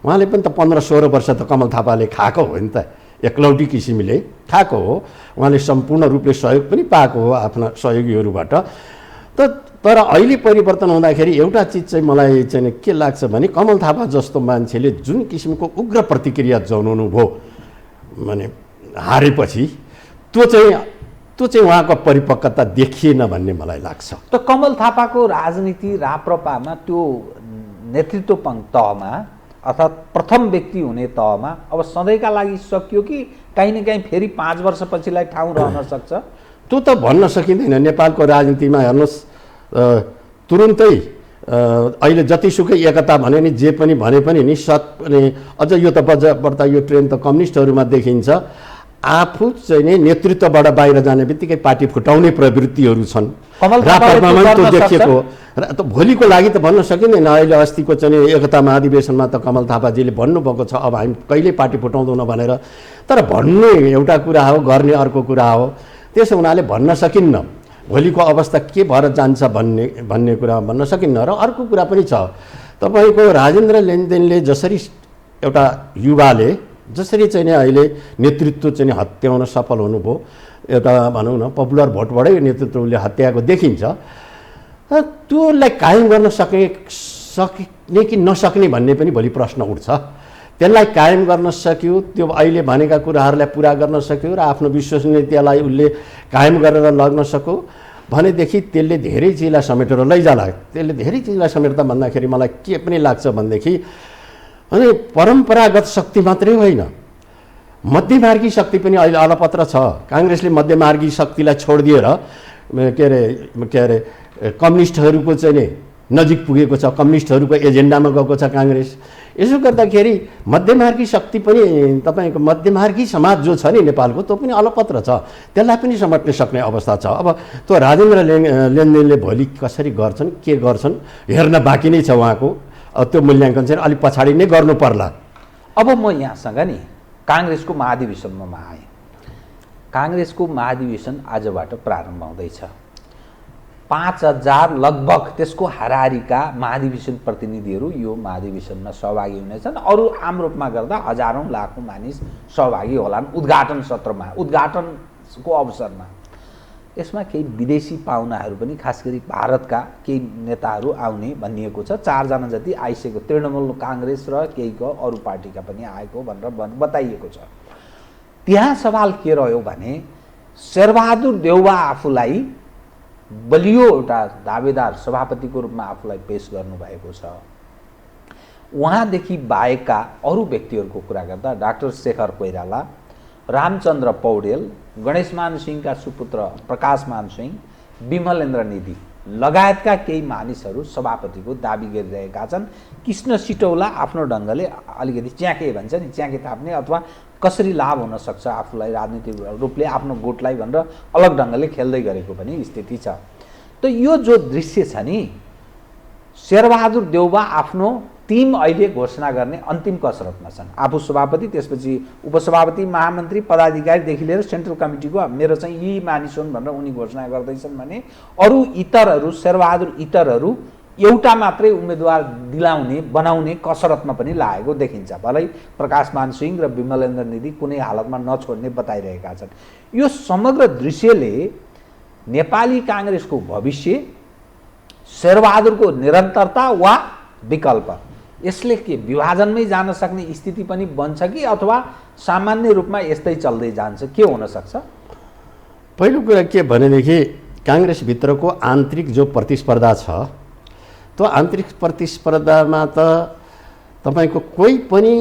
उहाँले पनि त 15-16 वर्ष त कमल थापाले खाएको हो नि त, एकलौटी किसिमले खाएको हो। उहाँले सम्पूर्ण रूपले सहयोग पनि पाएको हो आफ्ना सहयोगीहरूबाट। तर अहिले परिवर्तन हुँदाखेरि एउटा चिज चाहिँ मलाई चाहिँ के लाग्छ भने कमल थापा जस्तो मान्छेले जुन किसिमको उग्र प्रतिक्रिया जनाउनु भयो भने हारेपछि, त्यो चाहिँ उहाँको परिपक्वता देखिएन भन्ने मलाई लाग्छ। त कमल थापाको राजनीति राप्रपामा त्यो नेतृत्व तहमा अर्थात् प्रथम व्यक्ति हुने तहमा अब सधैँका लागि सकियो कि काहीँ न काहीँ फेरि 5 वर्षपछिलाई ठाउँ रहन सक्छ? त्यो त भन्न सकिँदैन। नेपालको राजनीतिमा हेर्नुहोस्, तुरुन्तै अहिले जतिसुकै एकता भन्यो नि, जे पनि भने पनि नि अझ यो त बढ्ता यो ट्रेन्ड त कम्युनिस्टहरूमा देखिन्छ। आफू चाहिँ नि नेतृत्वबाट बाहिर जाने बित्तिकै पार्टी फुटाउने प्रवृत्तिहरू छन्। राप्रपामा त्यो देखिएको त भोलिको लागि त भन्न सकिँदैन। अहिले अस्तिको चाहिँ एकता महाधिवेशनमा त कमल थापाजीले भन्नुभएको छ अब हामी कहिल्यै पार्टी फुटाउँदैनौँ भनेर। तर भन्ने एउटा कुरा हो, गर्ने अर्को कुरा हो। त्यसो हुनाले भन्न सकिन्न भोलिको अवस्था के भएर जान्छ भन्ने कुरा भन्न सकिन्न। र अर्को कुरा पनि छ, तपाईँको राजेन्द्र लिङ्गदेनले जसरी एउटा युवाले जसरी चाहिँ अहिले नेतृत्व चाहिँ हत्याउन सफल हुनुभयो, एउटा भनौँ न पपुलर भोटबाटै नेतृत्वले हत्याएको देखिन्छ, त्योलाई कायम गर्न सक्ने कि नसक्ने भन्ने पनि भोलि प्रश्न उठ्छ। त्यसलाई कायम गर्न सक्यो, त्यो अहिले भनेका कुराहरूलाई पुरा गर्न सक्यो र आफ्नो विश्वसनीयतालाई उसले कायम गरेर लग्न सक्यो भनेदेखि त्यसले धेरै चिजलाई समेटेर लैजाला। त्यसले धेरै चिजलाई समेट्दा भन्दाखेरि मलाई के पनि लाग्छ भनेदेखि अनि परम्परागत शक्ति मात्रै होइन, मध्यमार्गी शक्ति पनि अहिले अलपत्र छ। काङ्ग्रेसले मध्यमार्गी शक्तिलाई छोडिदिएर के अरे कम्युनिस्टहरूको चाहिँ नजिक पुगेको छ, कम्युनिस्टहरूको एजेन्डामा गएको छ काङ्ग्रेस। यसो गर्दाखेरि मध्यमार्गी शक्ति पनि तपाईँको मध्यमार्गी समाज जो छ नि नेपालको त्यो पनि अलपत्र छ, त्यसलाई पनि समेट्न सक्ने अवस्था छ। अब त्यो राजेन्द्र लेनदेनले भोलि कसरी गर्छन् के गर्छन् हेर्न बाँकी नै छ उहाँको। त्यो मूल्याङ्कन चाहिँ अलिक पछाडि नै गर्नु पर्ला। अब म यहाँसँग नि काङ्ग्रेसको महाधिवेशनमा आएँ। काङ्ग्रेसको महाधिवेशन आजबाट प्रारम्भ हुँदैछ। 5000 लगभग त्यसको हाराहारीका महाधिवेशन प्रतिनिधिहरू यो महाधिवेशनमा सहभागी हुनेछन्। अरू आम रूपमा गर्दा हजारौँ लाखौँ मानिस सहभागी होलान् उद्घाटन सत्रमा, उद्घाटनको अवसरमा। यसमा केही विदेशी पाहुनाहरू पनि खास गरी भारतका केही नेताहरू आउने भनिएको छ। 4 जना जति आइसकेको, तृणमूल काङ्ग्रेस र केहीको अरू पार्टीका पनि आएको भनेर बताइएको छ। त्यहाँ सवाल के रह्यो भने शेरबहादुर देउवा आफूलाई बलियो एउटा दावेदार सभापतिको रूपमा आफूलाई पेश गर्नुभएको छ। उहाँदेखि बाहेकका अरू व्यक्तिहरूको कुरा गर्दा डाक्टर शेखर कोइराला, रामचन्द्र पौडेल, गणेशमान सिंहका सुपुत्र प्रकाशमान सिंह, विमलेन्द्र निधि लगायतका केही मानिसहरू सभापतिको दाबी गरिरहेका छन्। कृष्ण सिटौला आफ्नो ढङ्गले अलिकति च्याके भन्छ नि, च्याके ताप्ने अथवा कसरी लाभ हुन सक्छ आफूलाई राजनीतिक रूपले आफ्नो गुटलाई भनेर अलग ढङ्गले खेल्दै गरेको पनि स्थिति छ। त यो जो दृश्य छ नि, शेरबहादुर देउवा आफ्नो टिम अहिले घोषणा गर्ने अन्तिम कसरतमा छन्। आफू सभापति, त्यसपछि उपसभापति, महामन्त्री, पदाधिकारीदेखि लिएर सेन्ट्रल कमिटीको मेरो चाहिँ यी मानिस हुन् भनेर उनी घोषणा गर्दैछन् भने अरू इतरहरू, शेरबहादुर इतरहरू एउटा मात्रै उम्मेदवार दिलाउने बनाउने कसरतमा पनि लागेको देखिन्छ। भलै प्रकाशमान सिंह र विमलेन्द्र निधि कुनै हालतमा नछोड्ने बताइरहेका छन्। यो समग्र दृश्यले नेपाली काङ्ग्रेसको भविष्य, शेरबहादुरको निरन्तरता वा विकल्प, यसले के विभाजनमै जान सक्ने स्थिति पनि बन्छ कि अथवा सामान्य रूपमा यस्तै चल्दै जान्छ, के हुन सक्छ? पहिलो कुरा के भनेदेखि काङ्ग्रेसभित्रको आन्तरिक जो प्रतिस्पर्धा छ त्यो आन्तरिक प्रतिस्पर्धामा त तपाईँको कोही पनि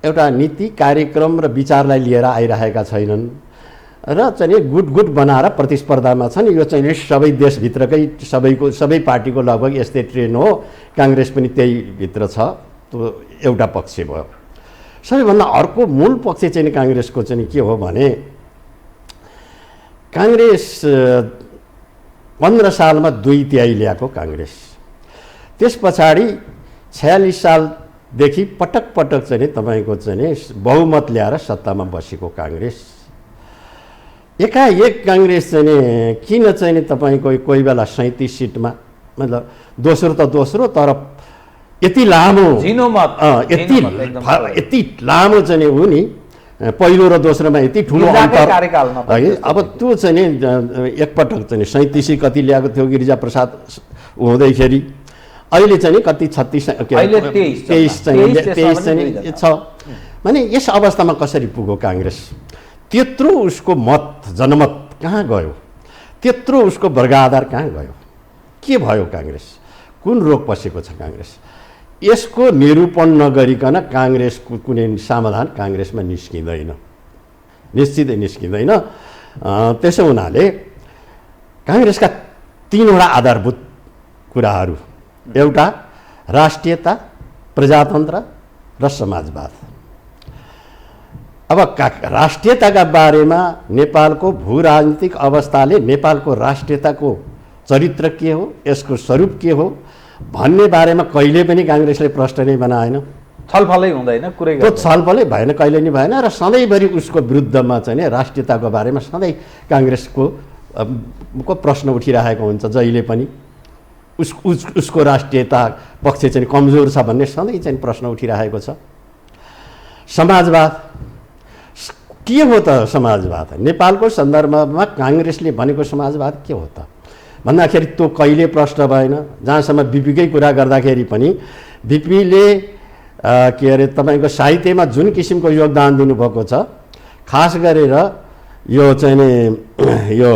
एउटा नीति कार्यक्रम र विचारलाई लिएर आइरहेका छैनन् र चाहिँ गुट बनाएर प्रतिस्पर्धामा छन्। यो चाहिँ सबै देशभित्रकै सबै पार्टीको लगभग यस्तै ट्रेन हो। काङ्ग्रेस पनि त्यही भित्र छ। त्यो एउटा पक्ष भयो। सबैभन्दा अर्को मूल पक्ष चाहिँ काङ्ग्रेसको चाहिँ के हो भने काङ्ग्रेस 15 सालमा 2/3 ल्याएको काङ्ग्रेस, त्यस पछाडि 46 सालदेखि पटक चाहिँ तपाईँको चाहिँ बहुमत ल्याएर सत्तामा बसेको काङ्ग्रेस। एकाएक काङ्ग्रेस चाहिँ किन चाहिँ तपाईँको कोही बेला 37 सिटमा, मतलब दोस्रो त दोस्रो, तर यति लामो यति लामो चाहिँ हो नि, पहिलो र दोस्रोमा यति ठुलो अन्तर है। अब त्यो चाहिँ नि एकपटक चाहिँ 37 कति ल्याएको थियो गिरिजा प्रसाद हुँदैखेरि, अहिले चाहिँ कति 23 चाहिँ छ। माने यस अवस्थामा कसरी पुग्यो काङ्ग्रेस? त्यत्रो उसको मत जनमत कहाँ गयो? त्यत्रो उसको वर्गाधार कहाँ गयो? के भयो काङ्ग्रेस? कुन रोग पसेको छ काङ्ग्रेस? यसको निरूपण नगरिकन काङ्ग्रेसको कुनै समाधान काङ्ग्रेसमा निस्किँदैन, निश्चितै निस्किँदैन। त्यसो हुनाले काङ्ग्रेसका 3वटा आधारभूत कुराहरू, एउटा राष्ट्रियता, प्रजातन्त्र र समाजवाद। अब राष्ट्रियताका बारेमा नेपालको भू राजनीतिक अवस्थाले नेपालको राष्ट्रियताको चरित्र के हो, यसको स्वरूप के हो भन्ने बारेमा कहिले पनि काङ्ग्रेसले प्रश्न नै बनाएन, छलफलै हुँदैन, कुरै त्यो छलफलै भएन, कहिले नै भएन। र सधैँभरि उसको विरुद्धमा चाहिँ राष्ट्रियताको बारेमा सधैँ काङ्ग्रेसको प्रश्न उठिरहेको हुन्छ। जहिले पनि उसको राष्ट्रियता पक्ष चाहिँ कमजोर छ भन्ने सधैँ चाहिँ प्रश्न उठिरहेको छ। समाजवाद के हो त? समाजवाद नेपालको सन्दर्भमा काङ्ग्रेसले भनेको समाजवाद के हो त भन्दाखेरि त्यो कहिले प्रश्न भएन। जहाँसम्म बिपीकै कुरा गर्दाखेरि पनि बिपीले के अरे तपाईँको साहित्यमा जुन किसिमको योगदान दिनुभएको छ, खास गरेर यो चाहिँ यो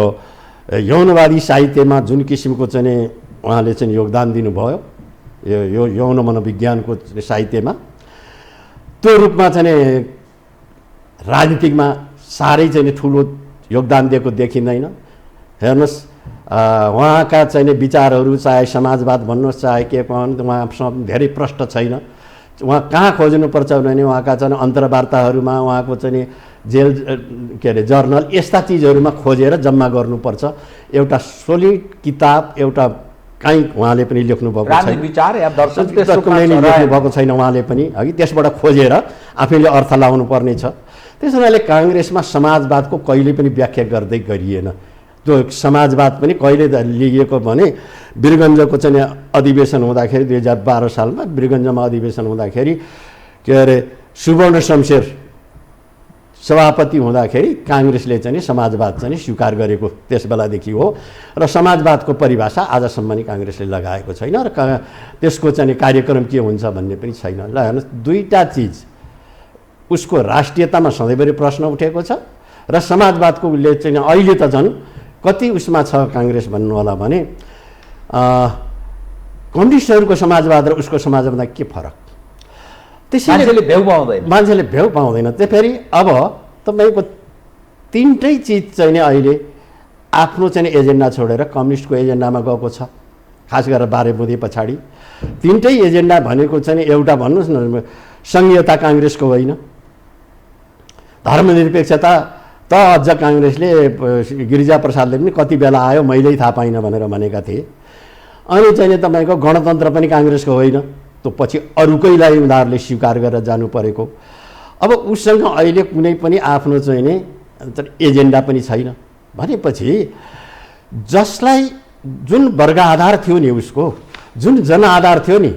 यौनवादी साहित्यमा जुन किसिमको चाहिँ उहाँले चाहिँ योगदान दिनुभयो, यो यौन मनोविज्ञानको साहित्यमा, त्यो रूपमा चाहिँ राजनीतिकमा साह्रै चाहिँ ठुलो योगदान दिएको देखिँदैन। हेर्नुहोस्, उहाँका चाहिँ विचारहरू चाहे समाजवाद भन्नुहोस् चाहे के भन्नुहोस्, उहाँसँग धेरै प्रष्ट छैन। उहाँ कहाँ खोज्नुपर्छ भने उहाँका चाहिँ अन्तर्वार्ताहरूमा उहाँको चाहिँ जेल के अरे जर्नल यस्ता चिजहरूमा खोजेर जम्मा गर्नुपर्छ। एउटा सोलिड किताब एउटा काहीँ उहाँले पनि लेख्नुभएको छैन, विचार या दर्शन लेख्नुभएको छैन उहाँले पनि, हगि त्यसबाट खोजेर आफैले अर्थ लाउनु पर्ने छ। त्यस हुनाले काङ्ग्रेसमा समाजवादको कहिले पनि व्याख्या गर्दै गरिएन। त्यो समाजवाद पनि कहिले लिइएको भने वीरगञ्जको चाहिँ अधिवेशन हुँदाखेरि 2012 सालमा वीरगञ्जमा अधिवेशन हुँदाखेरि के अरे सुवर्ण शमशेर सभापति हुँदाखेरि काङ्ग्रेसले चाहिँ समाजवाद चाहिँ स्वीकार गरेको त्यस बेलादेखि हो र समाजवादको परिभाषा आजसम्म नि काङ्ग्रेसले लगाएको छैन र त्यसको चाहिँ कार्यक्रम के हुन्छ भन्ने पनि छैन। ल हेर्नुहोस्, दुईवटा चिज उसको राष्ट्रियतामा सधैँभरि प्रश्न उठेको छ र समाजवादको उसले चाहिँ अहिले त झन् कति उसमा छ काङ्ग्रेस भन्नु होला भने कम्युनिस्टहरूको समाजवाद र उसको समाजवादमा के फरक, मान्छेले भ्याउ पाउँदैन। त्यही फेरि अब तपाईँको तिनटै चिज चाहिँ नि अहिले आफ्नो चाहिँ एजेन्डा छोडेर कम्युनिस्टको एजेन्डामा गएको छ, खास गरेर 12 बुँदे पछाडि। तिनटै एजेन्डा भनेको चाहिँ एउटा भन्नुहोस् न, सङ्घीयता काङ्ग्रेसको होइन, धर्मनिरपेक्षता त अझ काङ्ग्रेसले गिरिजाप्रसादले पनि कति बेला आयो मैले थाहा पाइनँ भनेर भनेका थिए। अनि चाहिँ तपाईँको गणतन्त्र पनि काङ्ग्रेसको होइन, त्यो पछि अरूकैलाई उनीहरूले स्वीकार गरेर जानु परेको। अब उसँग अहिले कुनै पनि आफ्नो चाहिँ नि एजेन्डा पनि छैन भनेपछि जसलाई जुन वर्ग आधार थियो नि, उसको जुन जनआधार थियो नि,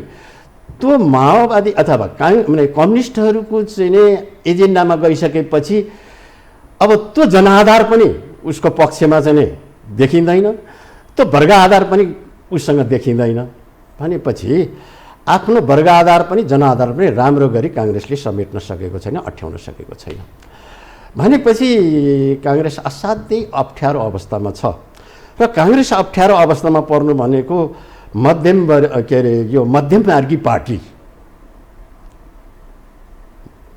त्यो माओवादी अथवा कम्युनिस्टहरूको चाहिँ नि एजेन्डामा गइसकेपछि अब त्यो जनआधार पनि उसको पक्षमा चाहिँ नि देखिँदैन, त्यो वर्ग आधार पनि उसँग देखिँदैन भनेपछि आफ्नो वर्ग आधार पनि जनआधार पनि राम्रो गरी काङ्ग्रेसले समेट्न सकेको छैन, अठ्याउन सकेको छैन भनेपछि काङ्ग्रेस असाध्यै अप्ठ्यारो अवस्थामा छ। र काङ्ग्रेस अप्ठ्यारो अवस्थामा पर्नु भनेको मध्यम के अरे यो मध्यममार्गी पार्टी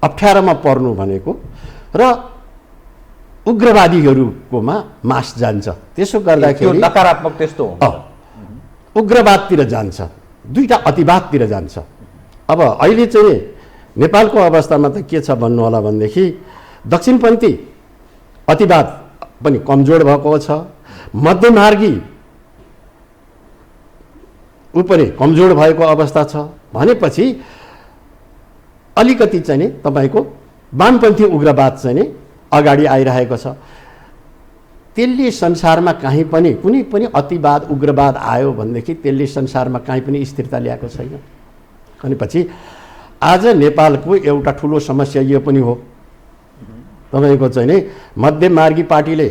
अप्ठ्यारोमा पर्नु भनेको र उग्रवादीहरूकोमा मास जान्छ। त्यसो गर्दाखेरि नकारात्मक त्यस्तो उग्रवादतिर जान्छ, दुईटा अतिवादतिर जान्छ। अब अहिले चाहिँ नेपालको अवस्थामा त के छ भन्नु होला भनेदेखि दक्षिणपन्थी अतिवाद पनि कमजोर भएको छ, मध्यमार्गी ऊ पनि कमजोर भएको अवस्था छ भनेपछि अलिकति चाहिँ नि तपाईँको वामपन्थी उग्रवाद चाहिँ नि अगाडि आइरहेको छ। त्यसले संसारमा कहीँ पनि कुनै पनि अतिवाद उग्रवाद आयो भनेदेखि त्यसले संसारमा कहीँ पनि स्थिरता ल्याएको छैन भनेपछि आज नेपालको एउटा ठुलो समस्या यो पनि हो, तपाईँको चाहिँ नि मध्यमार्गी पार्टीले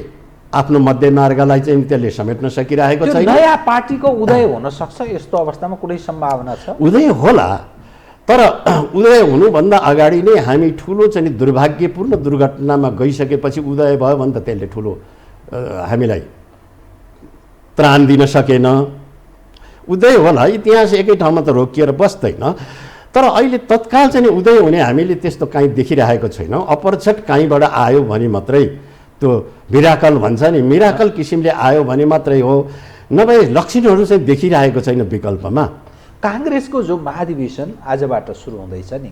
आफ्नो मध्यमार्गलाई चाहिँ त्यसले समेट्न सकिरहेको छैन। नयाँ पार्टीको उदय हुन सक्छ यस्तो अवस्थामा कुनै सम्भावना छ? उदय होला, तर उदय हुनुभन्दा अगाडि नै हामी ठुलो चाहिँ दुर्भाग्यपूर्ण दुर्घटनामा गइसकेपछि उदय भयो भने त त्यसले ठुलो हामीलाई त्राण दिन सकेन। उदय होला, इतिहास एकै ठाउँमा त रोकिएर बस्दैन, तर अहिले तत्काल चाहिँ उदय हुने हामीले त्यस्तो काहीँ देखिरहेको छैनौँ। अपरछट काहीँबाट आयो भने मात्रै त्यो मिराकल भन्छ नि, मिराकल किसिमले आयो भने मात्रै हो, नभए लक्षणहरू चाहिँ देखिरहेको छैन विकल्पमा। काङ्ग्रेसको जो महाधिवेशन आजबाट सुरु हुँदैछ नि,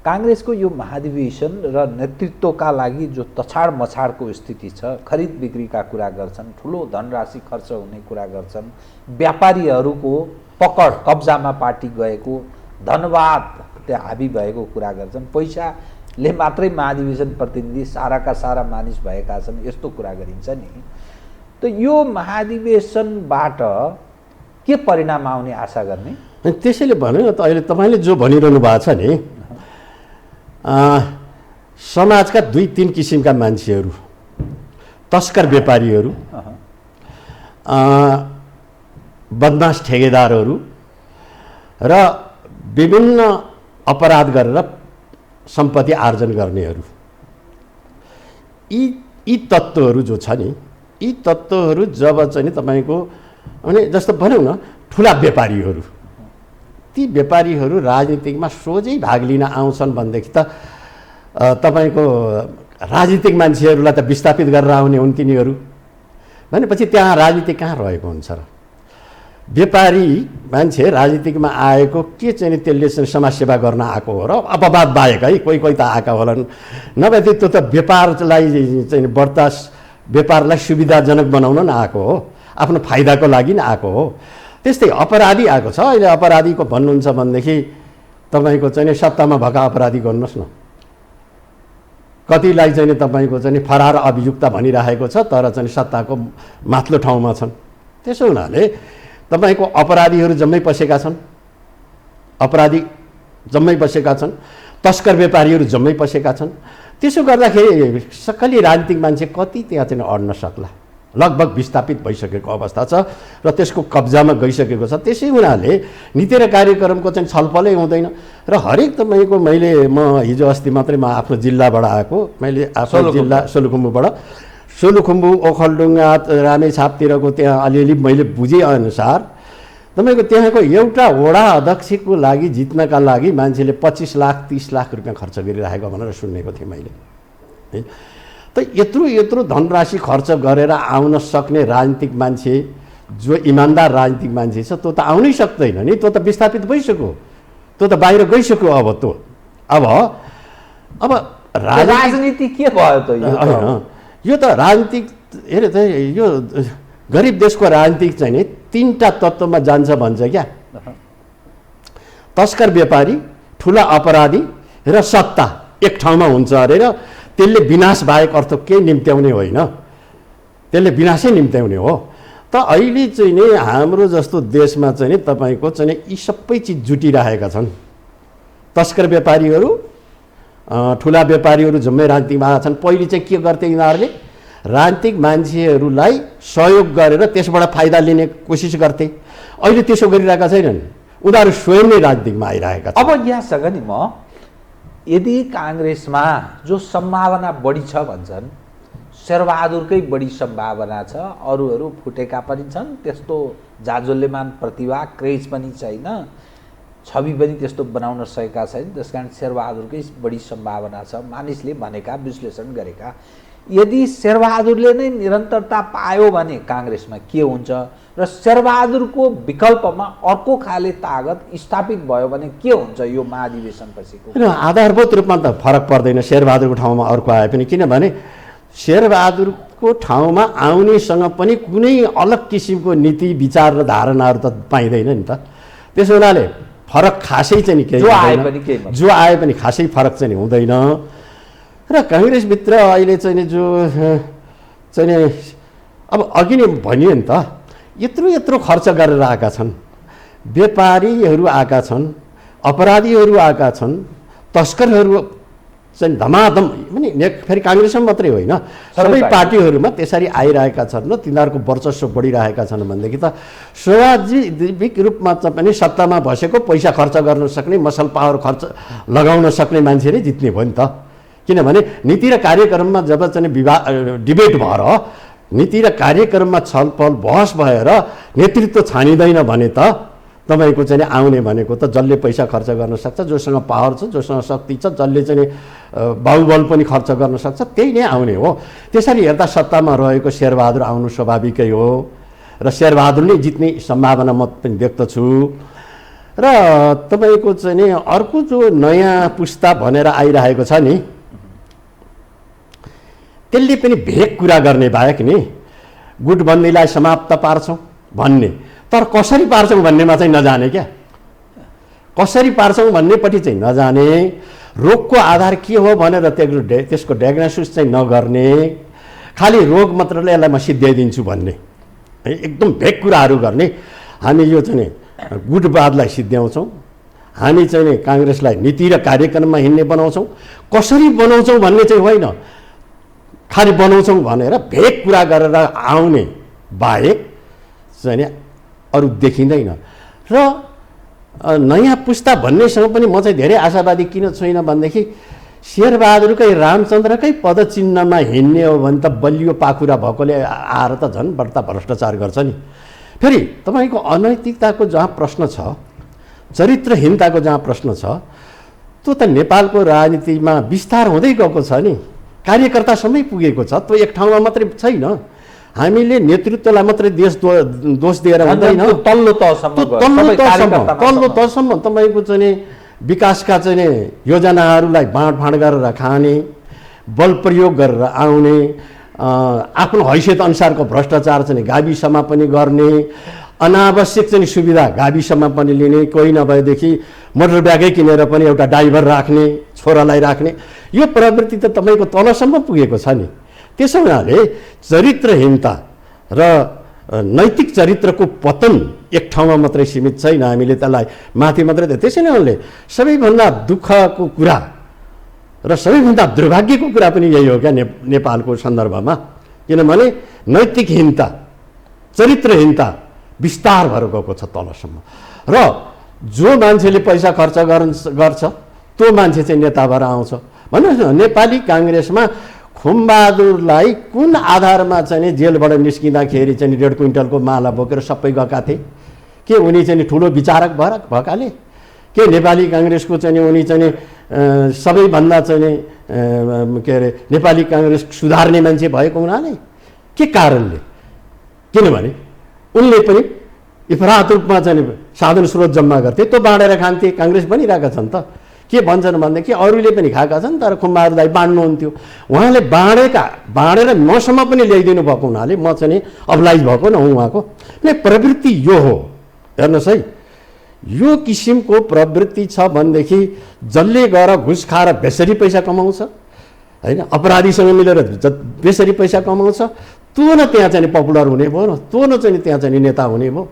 काङ्ग्रेसको यो महाधिवेशन र नेतृत्वका लागि जो तछाड मछाडको स्थिति छ, खरिद बिक्रीका कुरा गर्छन्, ठुलो धनराशि खर्च हुने कुरा गर्छन्, व्यापारीहरूको पकड कब्जामा पार्टी गएको, धनवाद त्यहाँ हाबी भएको कुरा गर्छन्, पैसाले मात्रै महाधिवेशन प्रतिनिधि साराका सारा मानिस भएका छन्, यस्तो कुरा गरिन्छ नि। त यो महाधिवेशनबाट के परिणाम आउने आशा गर्ने? त्यसैले भन्यो त अहिले तपाईँले जो भनिरहनु भएको छ नि, समाजका 2-3 किसिमका मान्छेहरू, तस्कर व्यापारीहरू, बदमास ठेकेदारहरू र विभिन्न अपराध गरेर सम्पत्ति आर्जन गर्नेहरू, यी तत्त्वहरू जो छ नि, यी तत्त्वहरू जब चाहिँ तपाईँको अनि जस्तो भनौँ न ठुला व्यापारीहरू, ती व्यापारीहरू राजनीतिकमा सोझै भाग लिन आउँछन् भनेदेखि त तपाईँको राजनीतिक मान्छेहरूलाई त विस्थापित गरेर आउने हुन् तिनीहरू भनेपछि त्यहाँ राजनीति कहाँ रहेको हुन्छ र? व्यापारी मान्छे राजनीतिकमा आएको के चाहिँ त्यसले चाहिँ समाजसेवा गर्न आएको हो र अपवाद बाहेक है कोही कोही त आएका होलान्, नभए त्यो त व्यापारलाई चाहिँ व्यापारलाई सुविधाजनक बनाउन न आएको हो, आफ्नो फाइदाको लागि नै आएको हो। त्यस्तै अपराधी आएको छ। अहिले अपराधीको भन्नुहुन्छ भनेदेखि तपाईँको चाहिँ सत्तामा भएका अपराधी गर्नुहोस् न, कतिलाई चाहिँ तपाईँको चाहिँ फरार अभियुक्त भनिरहेको छ तर चाहिँ सत्ताको माथिल्लो ठाउँमा छन्। त्यसो हुनाले तपाईँको अपराधीहरू जम्मै पसेका छन्, अपराधी जम्मै बसेका छन्, तस्कर व्यापारीहरू जम्मै पसेका छन्। त्यसो गर्दाखेरि सक्कली राजनीतिक मान्छे कति त्यहाँ चाहिँ अड्न सक्ला? लगभग विस्थापित भइसकेको अवस्था छ र त्यसको कब्जामा गइसकेको छ। त्यसै हुनाले नीति र कार्यक्रमको चाहिँ छलफलै हुँदैन र हरेक तपाईँको म हिजो अस्ति मात्रै म आफ्नो जिल्लाबाट आएको, मैले आफ्नो जिल्ला सोलुखुम्बु ओखलडुङ्गा रामेछापतिरको त्यहाँ अलिअलि मैले बुझेअनुसार तपाईँको त्यहाँको एउटा वडा अध्यक्षको लागि जित्नका लागि मान्छेले 25 लाख 30 लाख रुपियाँ खर्च गरिरहेको भनेर सुनेको थिएँ मैले। त यत्रो धनराशि खर्च गरेर आउन सक्ने राजनीतिक मान्छे जो इमान्दार राजनीतिक मान्छे छ त्यो त आउनै सक्दैन नि, त्यो त विस्थापित भइसक्यो, त्यो त बाहिर गइसक्यो। अब राजनीति के भयो त? यो त राजनीतिक हेरे त यो गरिब देशको राजनीतिक चाहिँ नि 3टा तत्त्वमा जान्छ भन्छ क्या। तस्कर व्यापारी, ठुला अपराधी र सत्ता एक ठाउँमा हुन्छ अरे र त्यसले विनाश बाहेक अर्थ केही निम्त्याउने होइन, त्यसले विनाशै निम्त्याउने हो। त अहिले चाहिँ नि हाम्रो जस्तो देशमा चाहिँ नि तपाईँको चाहिँ यी सबै चिज जुटिरहेका छन्। तस्कर व्यापारीहरू, ठुला व्यापारीहरू जम्मै राजनीतिमा आएका छन्। पहिले चाहिँ के गर्थे यिनीहरूले? राजनीतिक मान्छेहरूलाई सहयोग गरेर त्यसबाट फाइदा लिने कोसिस गर्थे। अहिले त्यसो गरिरहेका छैनन्, उनीहरू स्वयं नै राजनीतिमा आइरहेका छन्। अब यहाँसँग नि म यदि काङ्ग्रेसमा जो सम्भावना बढी छ भन्छन्, शेरबहादुरकै बढी सम्भावना छ, अरूहरू फुटेका पनि छन्, त्यस्तो जाजोल्यमान प्रतिभा क्रेज पनि छैन, छवि पनि त्यस्तो बनाउन सकेका छैन, त्यसकारण शेरबहादुरकै बढी सम्भावना छ मानिसले भनेका विश्लेषण गरेका। यदि शेरबहादुरले नै निरन्तरता पायो भने काङ्ग्रेसमा के हुन्छ र शेरबहादुरको विकल्पमा अर्को खाले तागत स्थापित भयो भने के हुन्छ यो महाधिवेशन पछिको? आधारभूत रूपमा त फरक पर्दैन शेरबहादुरको ठाउँमा अर्को आए पनि, किनभने शेरबहादुरको ठाउँमा आउनेसँग पनि कुनै अलग किसिमको नीति विचार र धारणाहरू त पाइँदैन नि त। त्यसो हुनाले फरक खासै चाहिँ केही जो आए पनि खासै फरक चाहिँ हुँदैन। र काङ्ग्रेसभित्र अहिले चाहिँ जो चाहिँ अब अघि नै भनियो नि त, यत्रो खर्च गरेर आएका छन्, व्यापारीहरू आएका छन्, अपराधीहरू आएका छन्, तस्करहरू चाहिँ धमाधम, पनि फेरि काङ्ग्रेसमा मात्रै होइन सबै पार्टीहरूमा त्यसरी आइरहेका छन् र तिनीहरूको वर्चस्व बढिरहेका छन् भनेदेखि त स्वाभाविक रूपमा पनि सत्तामा बसेको पैसा खर्च गर्न सक्ने, मसल पावर खर्च लगाउन सक्ने मान्छे नै जित्ने भयो नि त। किनभने नीति र कार्यक्रममा जब चाहिँ डिबेट भएर नीति र कार्यक्रममा छलफल बहस भएर नेतृत्व छानिँदैन भने त तपाईँको चाहिँ आउने भनेको त जसले पैसा खर्च गर्न सक्छ, जोसँग पावर छ, जोसँग शक्ति छ, जसले चाहिँ बाहुबल पनि खर्च गर्न सक्छ, त्यही नै आउने हो। त्यसरी हेर्दा सत्तामा रहेको शेरबहादुर आउनु स्वाभाविकै हो र शेरबहादुर नै जित्ने सम्भावना म पनि व्यक्त छु। र तपाईँको चाहिँ नि अर्को जो नयाँ पुस्ता भनेर आइरहेको छ नि, त्यसले पनि भेग कुरा गर्ने बाहेक नि गुटबन्दीलाई समाप्त पार्छौँ भन्ने, तर कसरी पार्छौँ भन्नेमा चाहिँ नजाने क्या, कसरी पार्छौँ भन्नेपट्टि चाहिँ नजाने, रोगको आधार के हो भनेर त्यसको डायग्नोसिस चाहिँ नगर्ने, खालि रोग मात्रले यसलाई म सिद्ध्याइदिन्छु भन्ने, एकदम भेग कुराहरू गर्ने। हामी यो चाहिँ गुटवादलाई सिद्ध्याउँछौँ, हामी चाहिँ काङ्ग्रेसलाई नीति र कार्यक्रममा हिँड्ने बनाउँछौँ, कसरी बनाउँछौँ भन्ने चाहिँ होइन, खालि बनाउँछौँ भनेर भेग कुरा गरेर आउने बाहेक चाहिँ अरू देखिँदैन। र नयाँ पुस्ता भन्नेसँग पनि म चाहिँ धेरै आशावादी किन छैन भनेदेखि शेरबहादुरकै रामचन्द्रकै पदचिन्हमा हिँड्ने हो भने त बलियो पाखुरा भएकोले आएर त झन् बढ्ता भ्रष्टाचार गर्छ नि। फेरि तपाईँको अनैतिकताको जहाँ प्रश्न छ, चरित्रहीनताको जहाँ प्रश्न छ, त्यो त नेपालको राजनीतिमा विस्तार हुँदै गएको छ नि, कार्यकर्तासम्मै पुगेको छ, त्यो एक ठाउँमा मात्रै छैन। हामीले नेतृत्वलाई मात्रै दोष दिएर हुँदैन। तल्लो तहसम्म तपाईँको चाहिँ नि विकासका चाहिँ नि योजनाहरूलाई बाँडफाँड गरेर खाने, बल प्रयोग गरेर आउने, आफ्नो हैसियत अनुसारको भ्रष्टाचार चाहिँ गाविसमा पनि गर्ने, अनावश्यक चाहिँ सुविधा गाविसमा पनि लिने, कोही नभएदेखि मोटर ब्यागै किनेर पनि एउटा ड्राइभर राख्ने, छोरालाई राख्ने, यो प्रवृत्ति त तपाईँको तलसम्म पुगेको छ नि। त्यसो हुनाले चरित्रहीनता र नैतिक चरित्रको पतन एक ठाउँमा मात्रै सीमित छैन, हामीले त्यसलाई माथि मात्रै त्यसैले उनले सबैभन्दा दुःखको कुरा र सबैभन्दा दुर्भाग्यको कुरा पनि यही हो क्या नेपालको सन्दर्भमा। किनभने नैतिकहीनता, चरित्रहीनता विस्तार भएर गएको छ तलसम्म, र जो मान्छेले पैसा खर्च गर्छ त्यो मान्छे चाहिँ नेता भएर आउँछ। भन्नुहोस् न, नेपाली काङ्ग्रेसमा खुमबहादुरलाई कुन आधारमा चाहिँ जेलबाट निस्किँदाखेरि चाहिँ 1.5 क्विन्टलको माला बोकेर सबै गएका थिए? के उनी चाहिँ ठुलो विचारक भएकाले? के नेपाली काङ्ग्रेसको चाहिँ उनी चाहिँ सबैभन्दा चाहिँ के अरे नेपाली काङ्ग्रेस सुधार्ने मान्छे भएको हुनाले? के कारणले? किनभने उनले पनि इफरात रूपमा चाहिँ साधन स्रोत जम्मा गर्थे, त्यो बाँडेर खान्थे। काङ्ग्रेस बनिरहेका छन् त। के भन्छन् भनेदेखि अरूले पनि खाएका छन् तर खुमबहादुरलाई बाँड्नुहुन्थ्यो। उहाँले बाँडेर मसम्म पनि ल्याइदिनु भएको हुनाले म चाहिँ अब्लाइज भएको न हुँ उहाँको। प्रवृत्ति यो हो, हेर्नुहोस् है, यो किसिमको प्रवृत्ति छ भनेदेखि जसले गएर घुस खाएर बेसरी पैसा कमाउँछ होइन, अपराधीसँग मिलेर बेसरी पैसा कमाउँछ, त्यो न त्यहाँ चाहिँ पपुलर हुने भयो न, त्यो न चाहिँ त्यहाँ चाहिँ नेता हुने भयो।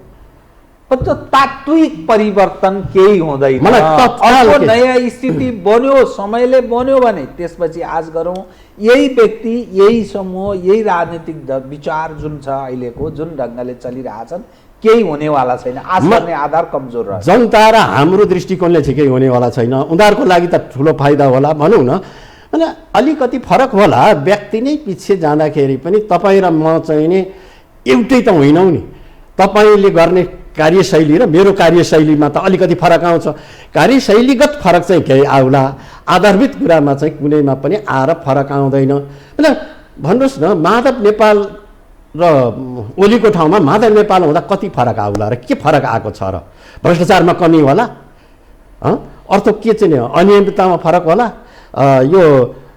तात्विक परिवर्तन केही हुँदैन। नयाँ स्थिति बन्यो, समयले बन्यो भने त्यसपछि आज गरौँ यही व्यक्ति, यही समूह, यही राजनीतिक विचार जुन छ अहिलेको जुन ढङ्गले चलिरहेछन् केही हुनेवाला छैन। आज गर्ने आधार कमजोर रह्यो। जनता र हाम्रो दृष्टिकोणले ठिकै हुनेवाला छैन। उनीहरूको लागि त ठुलो फाइदा होला भनौँ न, अनि अलिकति फरक होला। व्यक्ति नै पछि जाँदाखेरि पनि तपाईँ र म चाहिँ नि एउटै त होइनौँ नि। तपाईँले गर्ने कार्यशैली र मेरो कार्यशैलीमा त अलिकति फरक आउँछ। कार्यशैलीगत फरक चाहिँ केही आउला, आधारभूत कुरामा चाहिँ कुनैमा पनि आएर फरक आउँदैन। भन्नुहोस् न, माधव नेपाल र ओलीको ठाउँमा माधव नेपाल हुँदा कति फरक आउला र के फरक आएको छ र? भ्रष्टाचारमा कमी होला, अर्थ के चाहिँ अनियमिततामा फरक होला, यो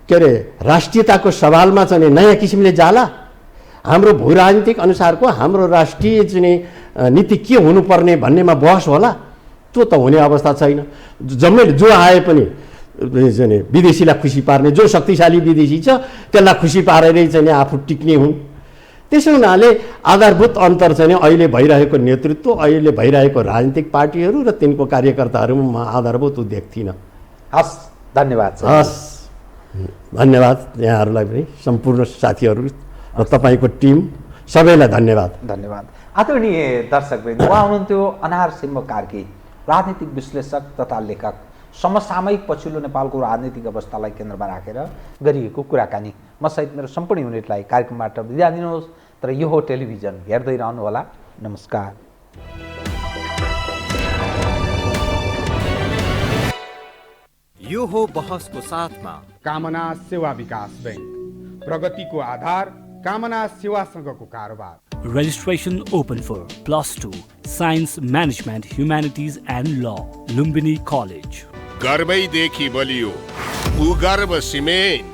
के अरे राष्ट्रियताको सवालमा चाहिँ नयाँ किसिमले जाला, हाम्रो भू राजनीतिक अनुसारको हाम्रो राष्ट्रिय चाहिँ नीति के हुनुपर्ने भन्नेमा बहस होला, त्यो त हुने अवस्था छैन। जम्मै जो आए पनि चाहिँ विदेशीलाई खुसी पार्ने, जो शक्तिशाली विदेशी छ त्यसलाई खुसी पारेरै चाहिँ आफू टिक्ने हुन्। त्यसो हुनाले आधारभूत अन्तर चाहिँ अहिले भइरहेको नेतृत्व, अहिले भइरहेको राजनीतिक पार्टीहरू र तिनको कार्यकर्ताहरूमा आधारभूत देख्थिनँ। हस्, धन्यवाद। हस्, धन्यवाद यहाँहरूलाई पनि, सम्पूर्ण साथीहरू र तपाईँको टिम सबैलाई धन्यवाद। धन्यवाद। आदरणीय दर्शकवृन्द, उहाँ हुनुहुन्थ्यो अनार सिंह कार्की, राजनीतिक विश्लेषक तथा लेखक। समसामयिक पछिल्लो नेपालको राजनीतिक अवस्थालाई केन्द्रमा राखेर गरिएको कुराकानी। म सहित मेरो सम्पूर्ण युनिटलाई कार्यक्रमबाट बिदा दिनुहोस्, तर यो हो टेलिभिजन, हेर्दै रहनुहोला। नमस्कार। यो हो बहसको साथमा कामना सेवा विकास बैंक, प्रगतिको आधार कामना सेवासँगको कारोबार। Registration open for +2 Science Management Humanities and Law, Lumbini College. गर्वैदेखि बलियो भूगर्भ सिमेन्ट।